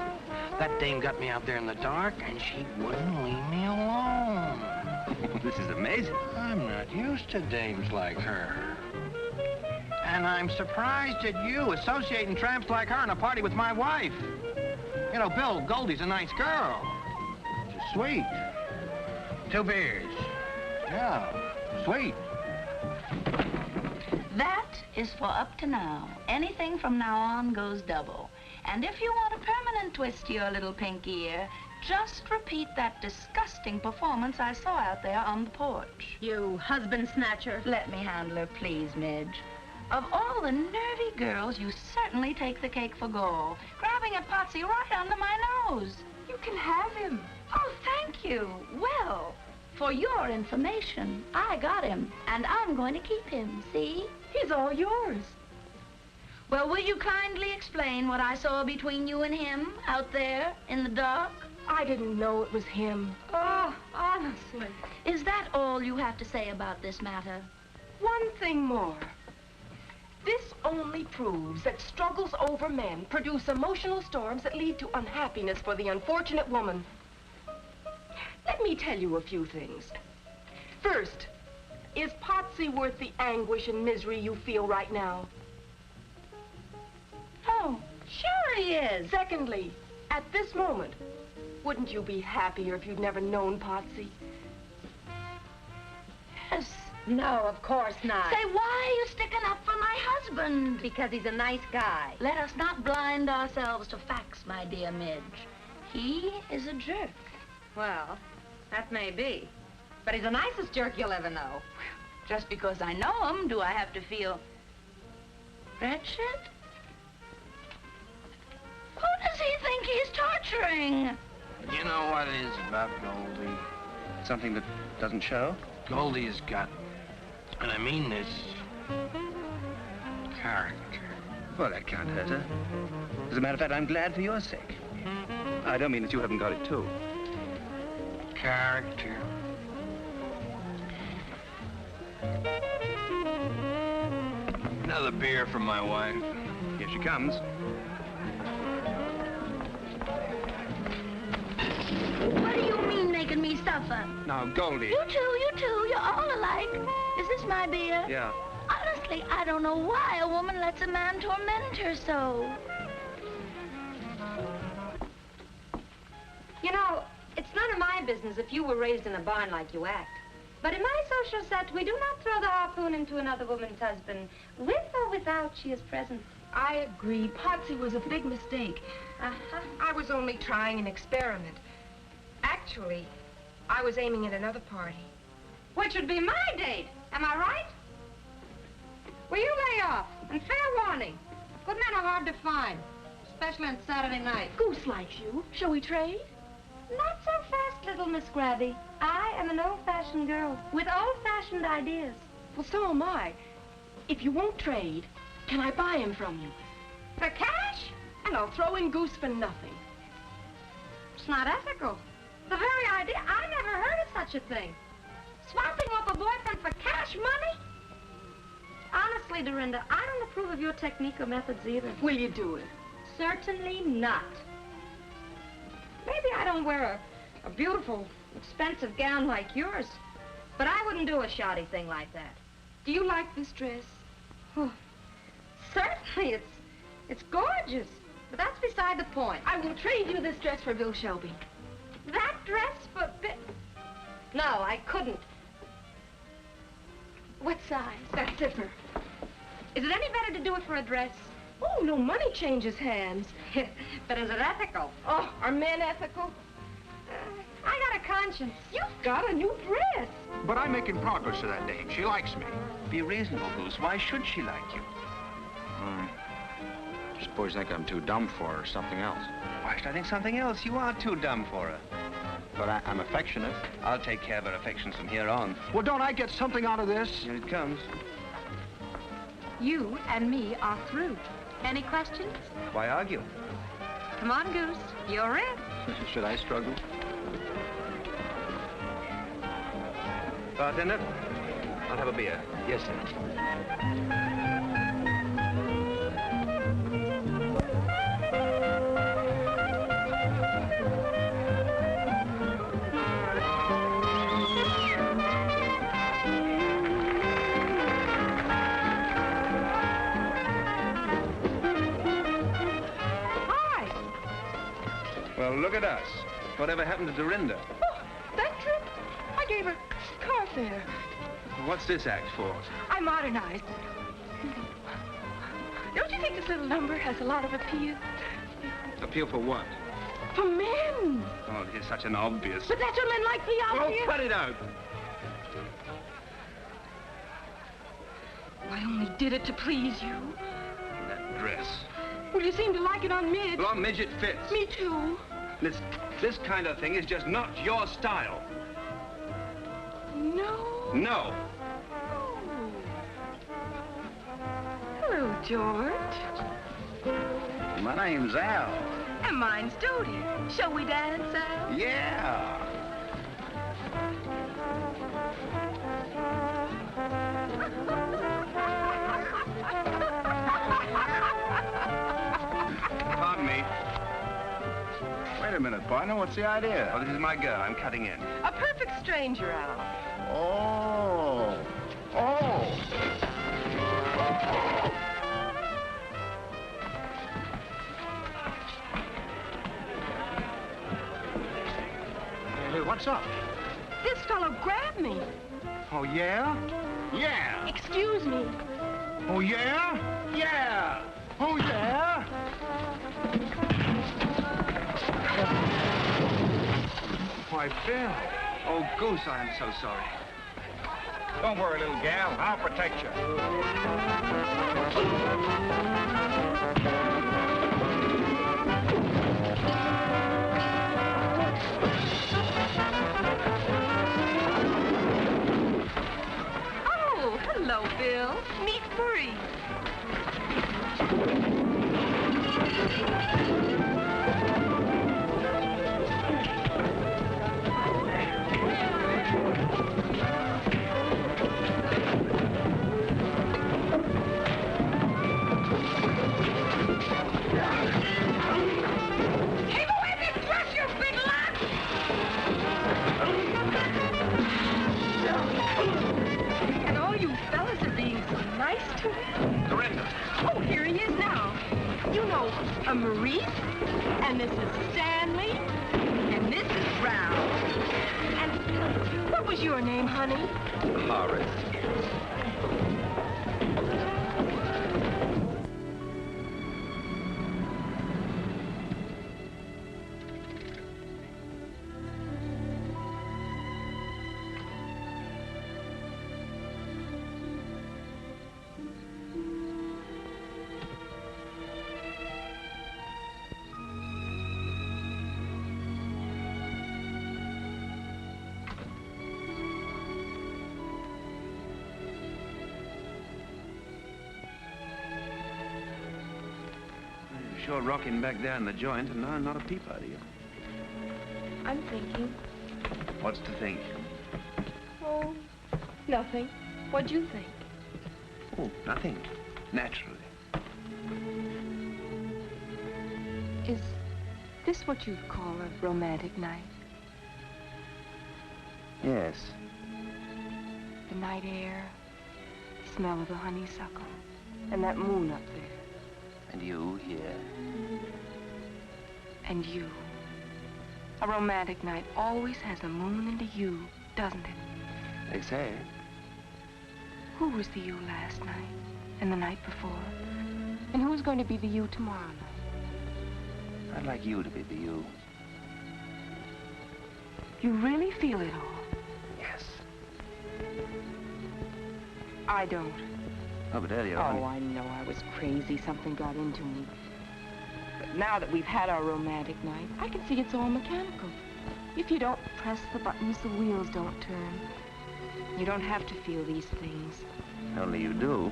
That dame got me out there in the dark, and she wouldn't leave me alone. This is amazing. I'm not used to dames like her. And I'm surprised at you associating tramps like her in a party with my wife. You know, Bill, Goldie's a nice girl. She's sweet. 2 beers. Yeah, sweet. That is for up to now. Anything from now on goes double. And if you want a permanent twist to your little pink ear, just repeat that disgusting performance I saw out there on the porch. You husband snatcher. Let me handle her, please, Midge. Of all the nervy girls, you certainly take the cake for gall, grabbing at Potsy right under my nose. You can have him. Oh, thank you. Well, for your information, I got him, and I'm going to keep him, see? He's all yours. Well, will you kindly explain what I saw between you and him out there in the dark? I didn't know it was him. Oh, honestly. Is that all you have to say about this matter? One thing more. This only proves that struggles over men produce emotional storms that lead to unhappiness for the unfortunate woman. Let me tell you a few things. First, is Potsy worth the anguish and misery you feel right now? Oh, sure he is. Secondly, at this moment, wouldn't you be happier if you'd never known Potsy? Yes. No, of course not. Say, why are you sticking up for my husband? Because he's a nice guy. Let us not blind ourselves to facts, my dear Midge. He is a jerk. Well, that may be. But he's the nicest jerk you'll ever know. Just because I know him, do I have to feel wretched? Who does he think he's torturing? You know what it is about Goldie? Something that doesn't show? Goldie's got, and I mean this, character. Well, that can't hurt her. As a matter of fact, I'm glad for your sake. I don't mean that you haven't got it, too. Character. Another beer from my wife. Here she comes. What do you mean making me suffer? Now, Goldie. You two, you're all alike. Is this my beer? Yeah. Honestly, I don't know why a woman lets a man torment her so. You know, it's none of my business if you were raised in a barn like you act. But in my social set, we do not throw the harpoon into another woman's husband, with or without she is present. I agree. Potsy was a big mistake. I was only trying an experiment. Actually, I was aiming at another party. Which would be my date. Am I right? Well, you lay off. And fair warning. Good men are hard to find, especially on Saturday night. Goose likes you. Shall we trade? Not so fast, little Miss Grabby. I am an old-fashioned girl with old-fashioned ideas. Well, so am I. If you won't trade, can I buy him from you? For cash? And I'll throw in Goose for nothing. It's not ethical. The very idea, I never heard of such a thing. Swapping off a boyfriend for cash money? Honestly, Dorinda, I don't approve of your technique or methods either. Will you do it? Certainly not. Maybe I don't wear a beautiful, expensive gown like yours, but I wouldn't do a shoddy thing like that. Do you like this dress? Oh, certainly, it's gorgeous, but that's beside the point. I will trade you this dress for Bill Shelby. That dress for No, I couldn't. What size? That zipper. Is it any better to do it for a dress? Oh, no, money changes hands. But is it ethical? Oh, are men ethical? I got a conscience. You've got a new dress. But I'm making progress to that dame. She likes me. Be reasonable, Goose. Why should she like you? I suppose you think I'm too dumb for her or something else. Why should I think something else? You are too dumb for her. But I'm affectionate. I'll take care of her affections from here on. Well, don't I get something out of this? Here it comes. You and me are through. Any questions? Why argue? Come on, Goose. You're in. Should I struggle? Bartender, I'll have a beer. Yes, sir. at us. Whatever happened to Dorinda? Oh, that trip? I gave her car fare. What's this act for? I modernized. Don't you think this little number has a lot of appeal? Appeal for what? For men. Oh, you're such an obvious... But that's what men like the obvious. Oh, cut it out. I only did it to please you. That dress. Well, you seem to like it on Midge. Well, on Midge, it fits. Me too. This kind of thing is just not your style. No? No. Hello, George. My name's Al. And mine's Dodie. Shall we dance, Al? Yeah. Pardon me. Wait a minute, partner. What's the idea? Oh, this is my girl. I'm cutting in. A perfect stranger, Al. Oh. Oh. Hey, what's up? This fellow grabbed me. Oh, yeah? Yeah. Excuse me. Oh, yeah? Yeah. Oh, yeah? Why, Bill. Oh, Goose, I am so sorry. Don't worry, little gal. I'll protect you. Oh, hello, Bill. Meet Free. And all you fellas are being so nice to him. Dorinda. Oh, here he is now. You know, a Maurice, and this is Stanley, and this is Brown. And what was your name, honey? Horace. Sure rocking back there in the joint, and now not a peep out of you. I'm thinking. What's to think? Oh, nothing. What'd you think? Oh, nothing. Naturally. Is this what you'd call a romantic night? Yes. The night air, the smell of the honeysuckle, and that moon up there. And you here. And you. A romantic night always has a moon and a you, doesn't it? They say. Who was the you last night? And the night before? And who's going to be the you tomorrow night? I'd like you to be the you. You really feel it all? Yes. I don't. Oh, but Eddie, Oh, I know I was crazy. Something got into me. But now that we've had our romantic night, I can see it's all mechanical. If you don't press the buttons, the wheels don't turn. You don't have to feel these things. Only you do.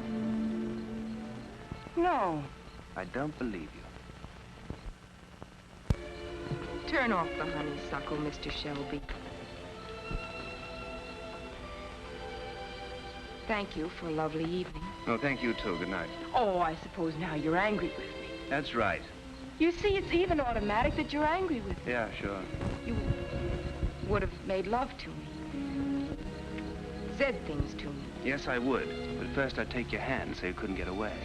No. I don't believe you. Turn off the honeysuckle, Mr. Shelby. Thank you for a lovely evening. No, thank you, too. Good night. Oh, I suppose now you're angry with me. That's right. You see, it's even automatic that you're angry with me. Yeah, sure. You would have made love to me. Said things to me. Yes, I would. But first I'd take your hand so you couldn't get away.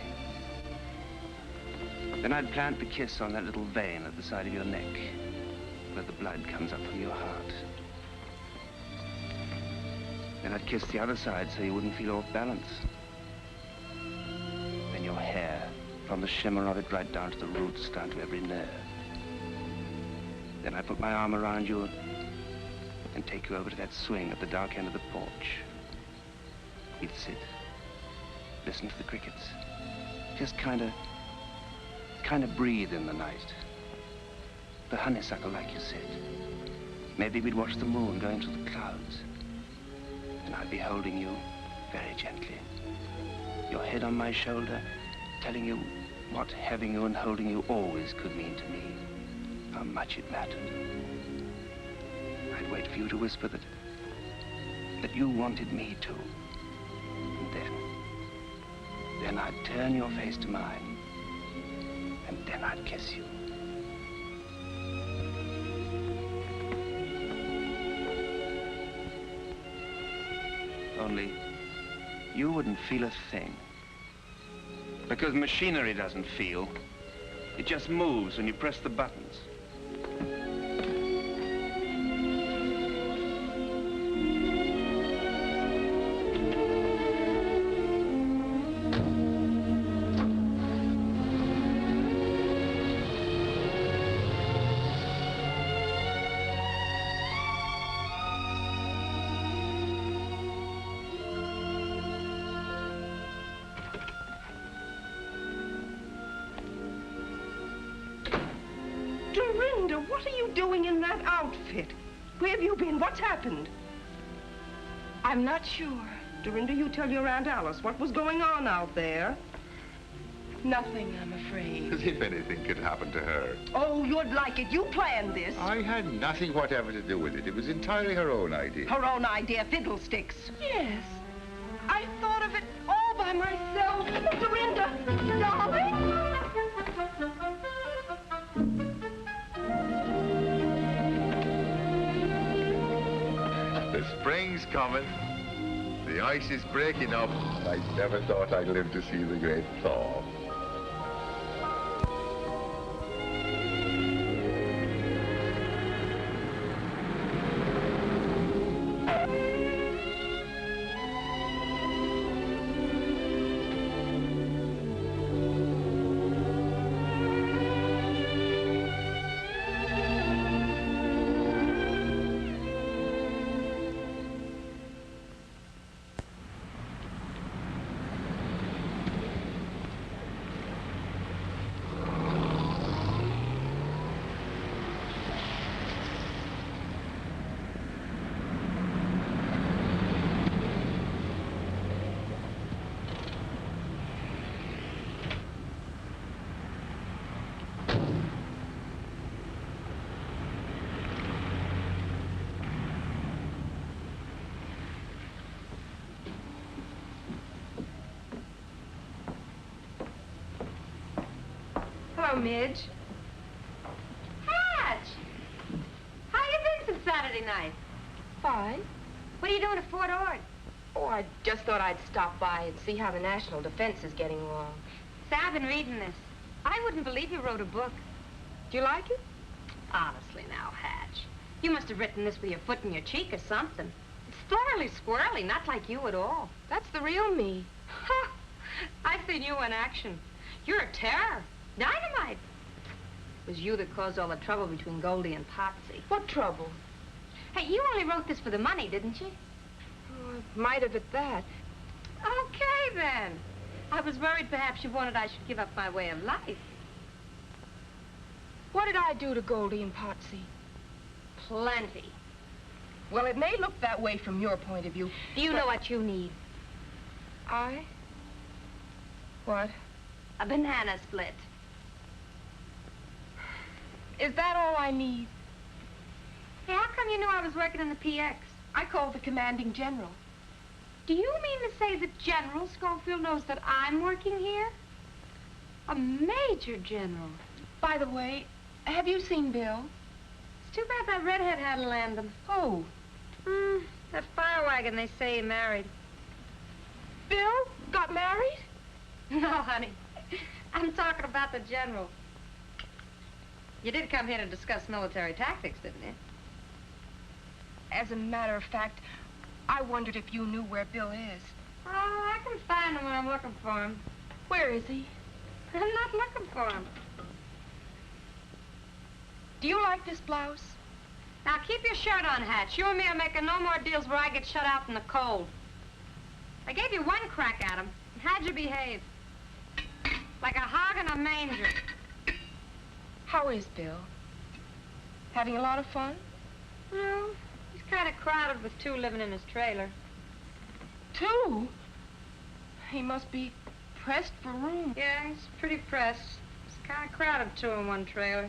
Then I'd plant the kiss on that little vein at the side of your neck. where the blood comes up from your heart. Then I'd kiss the other side so you wouldn't feel off balance. Then your hair, from the shimmer of it right down to the roots, down to every nerve. Then I'd put my arm around you and take you over to that swing at the dark end of the porch. We'd sit, listen to the crickets, just kind of breathe in the night. The honeysuckle, like you said. Maybe we'd watch the moon going through the clouds. And I'd be holding you very gently. Your head on my shoulder, telling you what having you and holding you always could mean to me. How much it mattered. I'd wait for you to whisper that you wanted me to. And then I'd turn your face to mine. And then I'd kiss you. Only, you wouldn't feel a thing. Because machinery doesn't feel. It just moves when you press the buttons. What are you doing in that outfit? Where have you been? What's happened? I'm not sure. Dorinda, you tell your Aunt Alice what was going on out there. Nothing, I'm afraid. As if anything could happen to her. Oh, you'd like it. You planned this. I had nothing whatever to do with it. It was entirely her own idea. Her own idea, fiddlesticks. Yes. I thought of it all by myself. Dorinda, darling. The spring's coming. The ice is breaking up. I never thought I'd live to see the great thaw. Hello, Midge. Hatch! How you been since Saturday night? Fine. What are you doing at Fort Ord? Oh, I just thought I'd stop by and see how the national defense is getting along. Say, I've been reading this. I wouldn't believe you wrote a book. Do you like it? Honestly now, Hatch. You must have written this with your foot in your cheek or something. It's thoroughly squirrely, not like you at all. That's the real me. Ha! I've seen you in action. You're a terror. Dynamite. It was you that caused all the trouble between Goldie and Potsy. What trouble? Hey, you only wrote this for the money, didn't you? Oh, I might have at that. Okay, then. I was worried perhaps you wanted I should give up my way of life. What did I do to Goldie and Potsy? Plenty. Well, it may look that way from your point of view. Do you know what you need? I? What? A banana split. Is that all I need? Hey, how come you knew I was working in the PX? I called the commanding general. Do you mean to say that General Caulfield knows that I'm working here? A major general. By the way, have you seen Bill? It's too bad that redhead had to land him. Oh. That fire wagon they say he married. Bill got married? No, honey. I'm talking about the general. You did come here to discuss military tactics, didn't you? As a matter of fact, I wondered if you knew where Bill is. Oh, I can find him when I'm looking for him. Where is he? I'm not looking for him. Do you like this blouse? Now, keep your shirt on, Hatch. You and me are making no more deals where I get shut out in the cold. I gave you one crack at him. How'd you behave? Like a hog in a manger. How is Bill? Having a lot of fun? No, he's kind of crowded with two living in his trailer. Two? He must be pressed for room. Yeah, he's pretty pressed. It's kind of crowded, two in one trailer.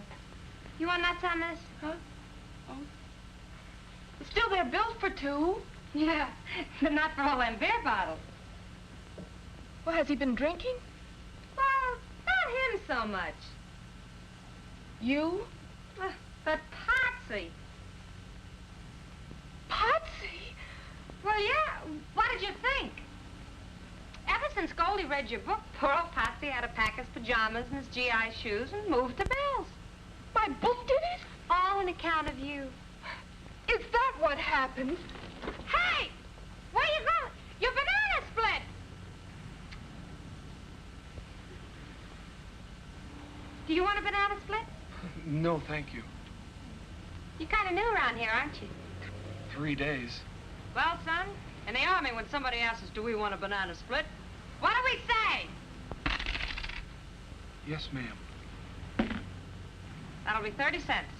You want nuts on this? Huh? Oh. Still, they're built for two. Yeah, but not for all them beer bottles. Well, has he been drinking? Well, not him so much. You? But Potsy. Potsy? Well, yeah. What did you think? Ever since Goldie read your book, poor old Potsy had to pack his pajamas and his GI shoes and move to Bill's. My book did it? All on account of you. Is that what happened? Hey! Where you going? Your banana split! Do you want a banana split? No, thank you. You're kind of new around here, aren't you? 3 days. Well, son, in the Army, when somebody asks us, do we want a banana split, what do we say? Yes, ma'am. That'll be 30 cents.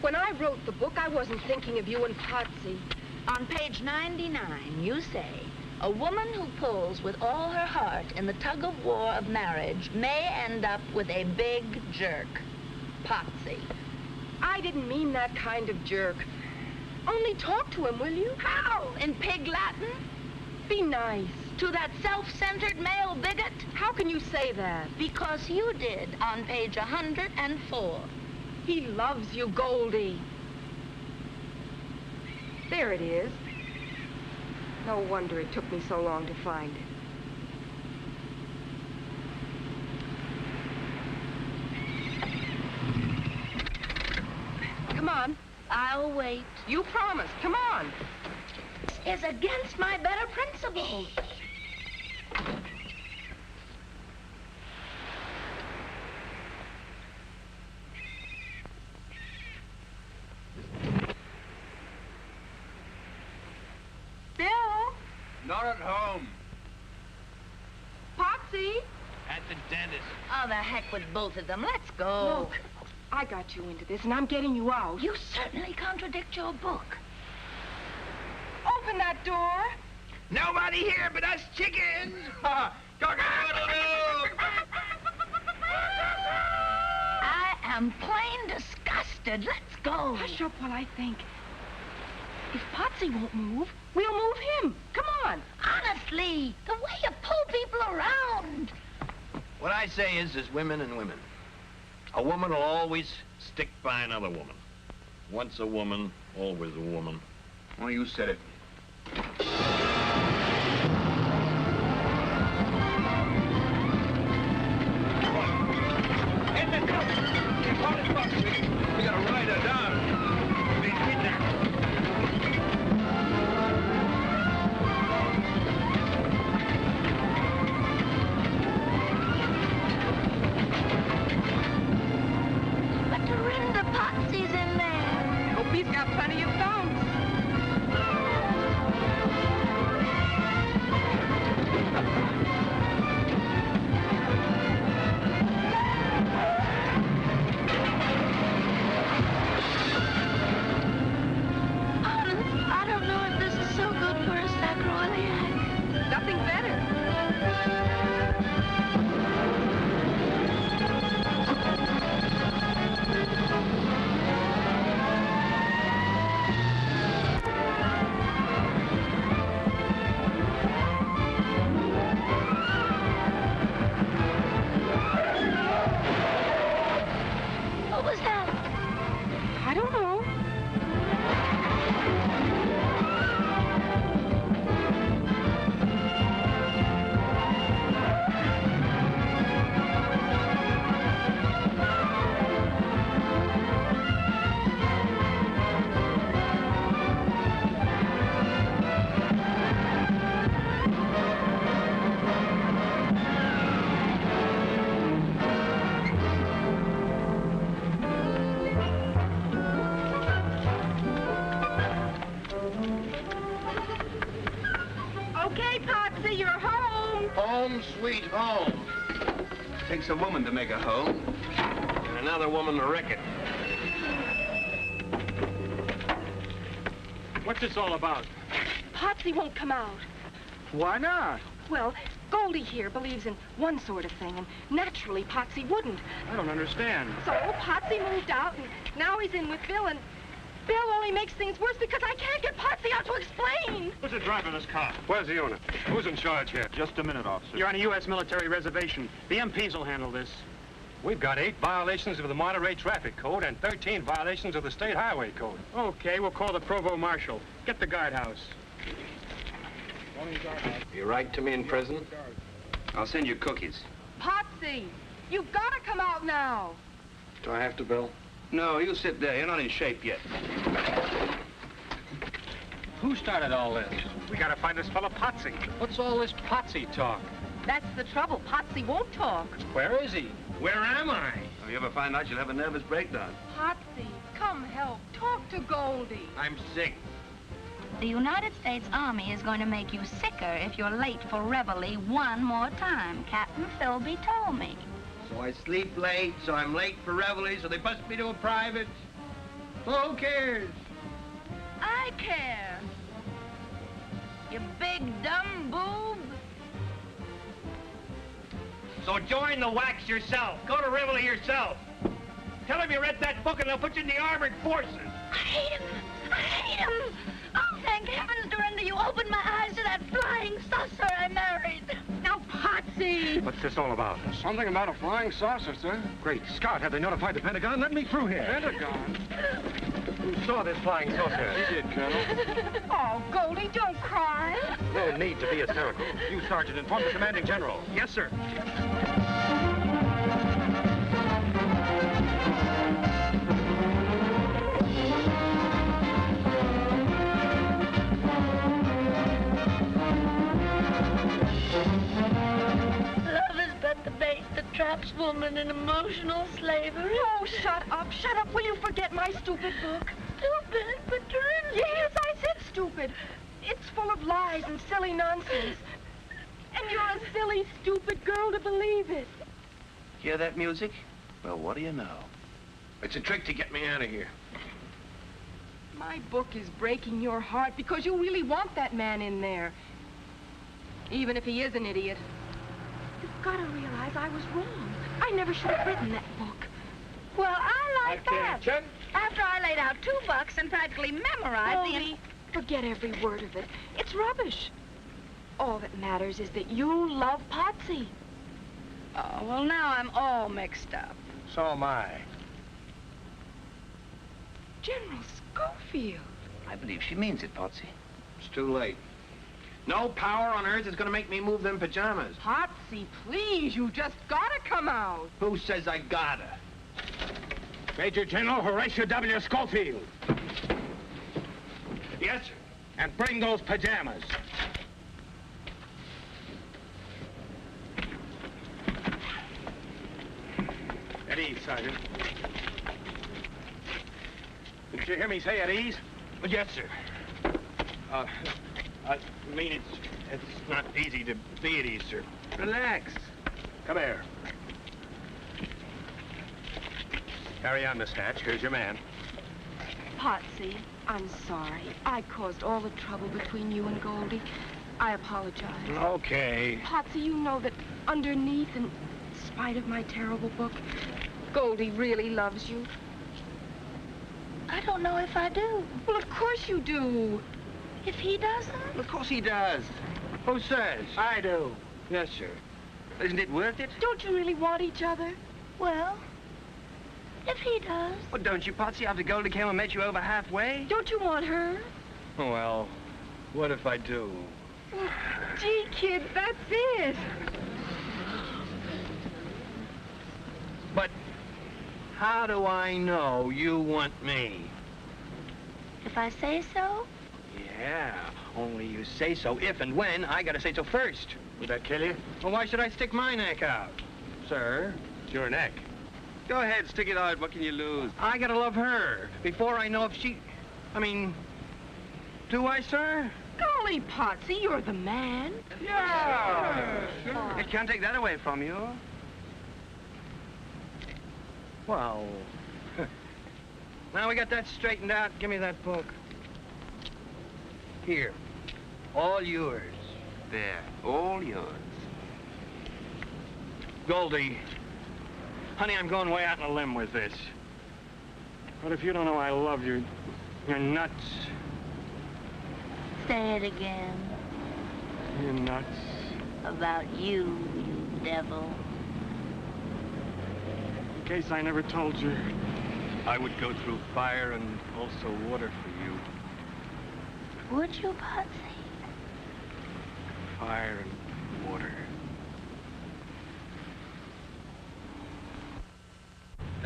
When I wrote the book, I wasn't thinking of you and Potsy. On page 99, you say, a woman who pulls with all her heart in the tug-of-war of marriage may end up with a big jerk. Potsy. I didn't mean that kind of jerk. Only talk to him, will you? How? In pig Latin? Be nice. To that self-centered male bigot? How can you say that? Because you did on page 104. He loves you, Goldie. There it is. No wonder it took me so long to find it. Come on. I'll wait. You promised. Come on. This is against my better principles. Bill? Not at home. Potsy? At the dentist. Oh, the heck with both of them. Let's go. Look, I got you into this, and I'm getting you out. You certainly contradict your book. Open that door. Nobody here but us chickens. I am plain disgusted. Let's go. Hush up while I think. If Potsy won't move, we'll move him. Come on. Honestly, the way you pull people around. What I say is, there's women and women. A woman will always stick by another woman. Once a woman, always a woman. Well, you said it. We gotta ride her down. Be kidnapped. But Dorinda Potsy's in there. Hope he's got plenty of bounce. sweet home. Takes a woman to make a home. And another woman to wreck it. What's this all about? Potsy won't come out. Why not? Well, Goldie here believes in one sort of thing, and naturally Potsy wouldn't. I don't understand. So Potsy moved out, and now he's in with Bill, and Bill only makes things worse because I can't get Potsy out to explain. Who's the driver of this car? Where's the owner? Who's in charge here? Just a minute, officer. You're on a U.S. military reservation. The MPs will handle this. We've got 8 violations of the Monterey Traffic Code and 13 violations of the State Highway Code. Okay, we'll call the Provost Marshal. Get the guardhouse. You write to me in prison? I'll send you cookies. Potsy, you've got to come out now. Do I have to, Bill? No, you sit there. You're not in shape yet. Who started all this? We gotta find this fella Potsy. What's all this Potsy talk? That's the trouble. Potsy won't talk. Where is he? Where am I? If you ever find out, you'll have a nervous breakdown. Potsy, come help. Talk to Goldie. I'm sick. The United States Army is going to make you sicker if you're late for reveille one more time. Captain Philby told me. So I sleep late, so I'm late for reveille, so they bust me to a private. Who cares? I care. You big dumb boob. So join the wax yourself. Go to reveille yourself. Tell them you read that book and they'll put you in the armored forces. I hate him. I hate him. Oh, thank heavens, Dorinda, you opened my eyes to that flying saucer I married. Now, Potsy. What's this all about? Something about a flying saucer, sir. Great Scott, have they notified the Pentagon? Let me through here. Pentagon? Who saw this flying saucer? He did, Colonel. Oh, Goldie, don't cry. No need to be hysterical. You, Sergeant, inform the commanding general. Yes, sir. Love is but the bait that traps woman in emotional slavery. Oh, shut up. Shut up. Will you forget my stupid book? Stupid, but Dorinda. Yes, I said stupid. It's full of lies and silly nonsense. And you're a silly, stupid girl to believe it. Hear that music? Well, what do you know? It's a trick to get me out of here. My book is breaking your heart because you really want that man in there. Even if he is an idiot. You've got to realize I was wrong. I never should have written that book. Well, I like that. Chen. After I laid out $2 and practically memorized Goldie, forget every word of it. It's rubbish. All that matters is that you love Potsy. Oh, well, now I'm all mixed up. So am I. General Schofield. I believe she means it, Potsy. It's too late. No power on earth is going to make me move them pajamas. Potsy, please, you just gotta come out. Who says I gotta? Major General Horatio W. Schofield. Yes, sir. And bring those pajamas. At ease, Sergeant. Did you hear me say at ease? Yes, sir. I mean, it's not easy to be at ease, sir. Relax. Come here. Carry on, Miss Hatch. Here's your man. Potsy, I'm sorry. I caused all the trouble between you and Goldie. I apologize. Okay. Potsy, you know that underneath, in spite of my terrible book, Goldie really loves you. I don't know if I do. Well, of course you do. If he doesn't? Of course he does. Who says? I do. Yes, sir. Isn't it worth it? Don't you really want each other? Well, if he does. Well, don't you, Potsy, after Goldie came and met you over halfway? Don't you want her? Well, what if I do? Gee, kid, that's it. But how do I know you want me? If I say so? Yeah, only you say so if and when I gotta say so first. Would that kill you? Well, why should I stick my neck out? Sir? It's your neck. Go ahead, stick it out. What can you lose? I gotta love her before I know if she... I mean, do I, sir? Golly, Potsy, you're the man. Yeah! Sure. I can't take that away from you. Well, now we got that straightened out. Give me that book. Here. All yours. There. All yours. Goldie, honey, I'm going way out on a limb with this. But if you don't know I love you, you're nuts. Say it again. You're nuts. About you, you devil. In case I never told you, I would go through fire and also water for you. Would you, Potsy? Fire and water.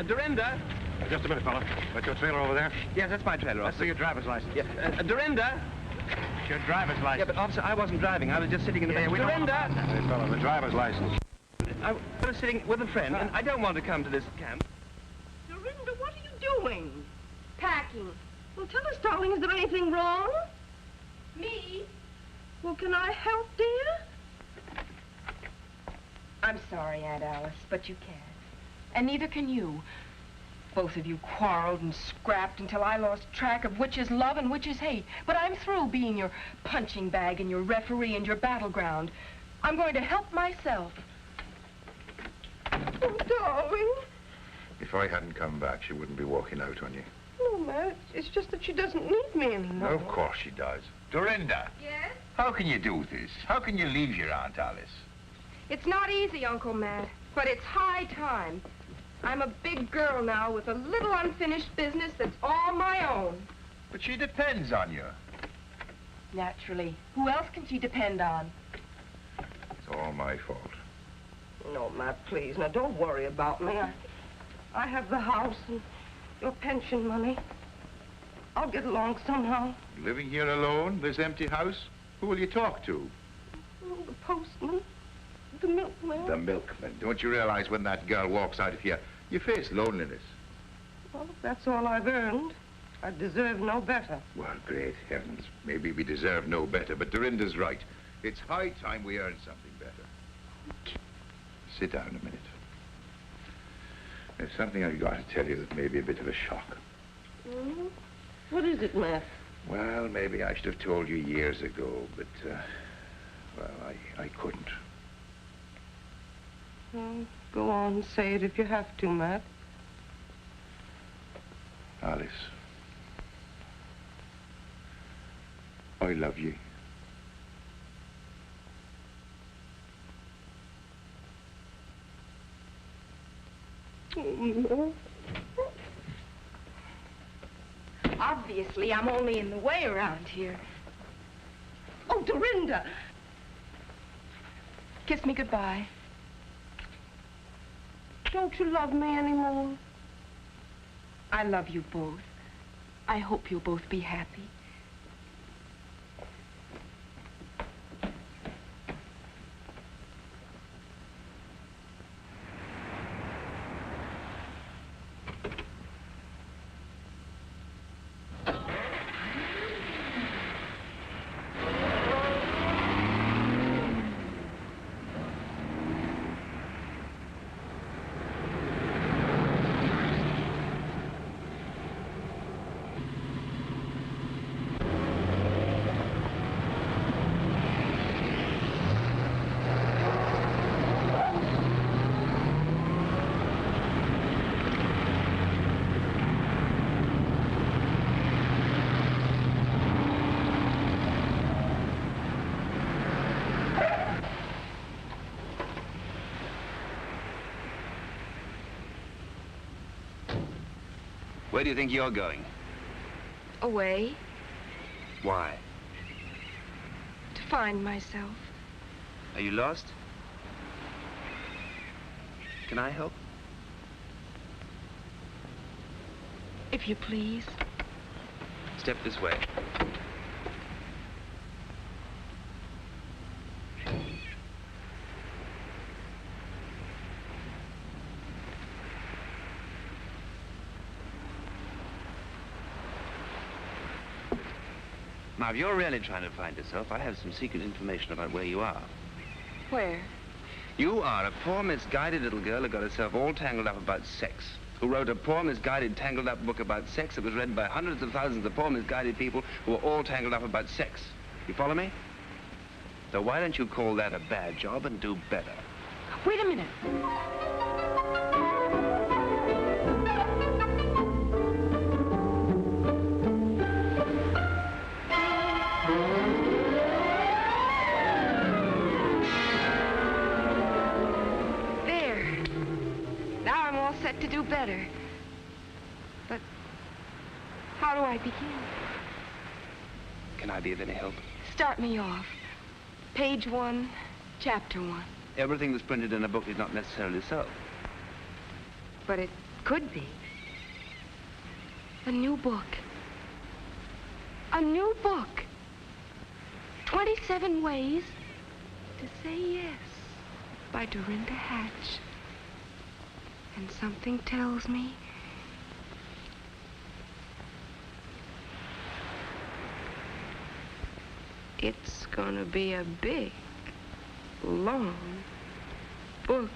Dorinda? Just a minute, fella. That's your trailer over there? Yes, that's my trailer. Let's see your driver's license. Yeah. Dorinda? It's your driver's license. Yeah, but officer, I wasn't driving. I was just sitting in the back. Dorinda! Hey, fella, the driver's license. I was sitting with a friend, and I don't want to come to this camp. Dorinda, what are you doing? Packing. Well, tell us, darling, is there anything wrong? Me? Well, can I help, dear? I'm sorry, Aunt Alice, but you can't. And neither can you. Both of you quarreled and scrapped until I lost track of which is love and which is hate. But I'm through being your punching bag and your referee and your battleground. I'm going to help myself. Oh, darling. If I hadn't come back, she wouldn't be walking out on you. No, Matt, it's just that she doesn't need me anymore. Of course she does. Dorinda, Yes? how can you do this? How can you leave your Aunt Alice? It's not easy, Uncle Matt, but it's high time. I'm a big girl now with a little unfinished business that's all my own. But she depends on you. Naturally. Who else can she depend on? It's all my fault. No, Matt, please. Now, don't worry about me. I have the house and your pension money. I'll get along somehow. Living here alone, this empty house? Who will you talk to? Oh, the postman, the milkman. The milkman. Don't you realize when that girl walks out of here, you face loneliness? Well, if that's all I've earned, I deserve no better. Well, great heavens. Maybe we deserve no better, but Dorinda's right. It's high time we earned something better. Sit down a minute. There's something I've got to tell you that may be a bit of a shock. Mm-hmm. What is it, Matt? Well, maybe I should have told you years ago, but, well, I couldn't. Well, go on, say it if you have to, Matt. Alice, I love you. Obviously, I'm only in the way around here. Oh, Dorinda! Kiss me goodbye. Don't you love me anymore? I love you both. I hope you'll both be happy. Where do you think you're going? Away Why? to find myself. Are you lost? Can I help? If you please. Step this way. Now, if you're really trying to find yourself, I have some secret information about where you are. Where? You are a poor, misguided little girl who got herself all tangled up about sex, who wrote a poor, misguided, tangled up book about sex that was read by hundreds of thousands of poor, misguided people who were all tangled up about sex. You follow me? So why don't you call that a bad job and do better? Wait a minute. Set to do better. But how do I begin? Can I be of any help? Start me off. Page 1, chapter 1. Everything that's printed in a book is not necessarily so. But it could be. A new book. A new book. 27 Ways to Say Yes by Dorinda Hatch. And something tells me it's gonna be a big, long book.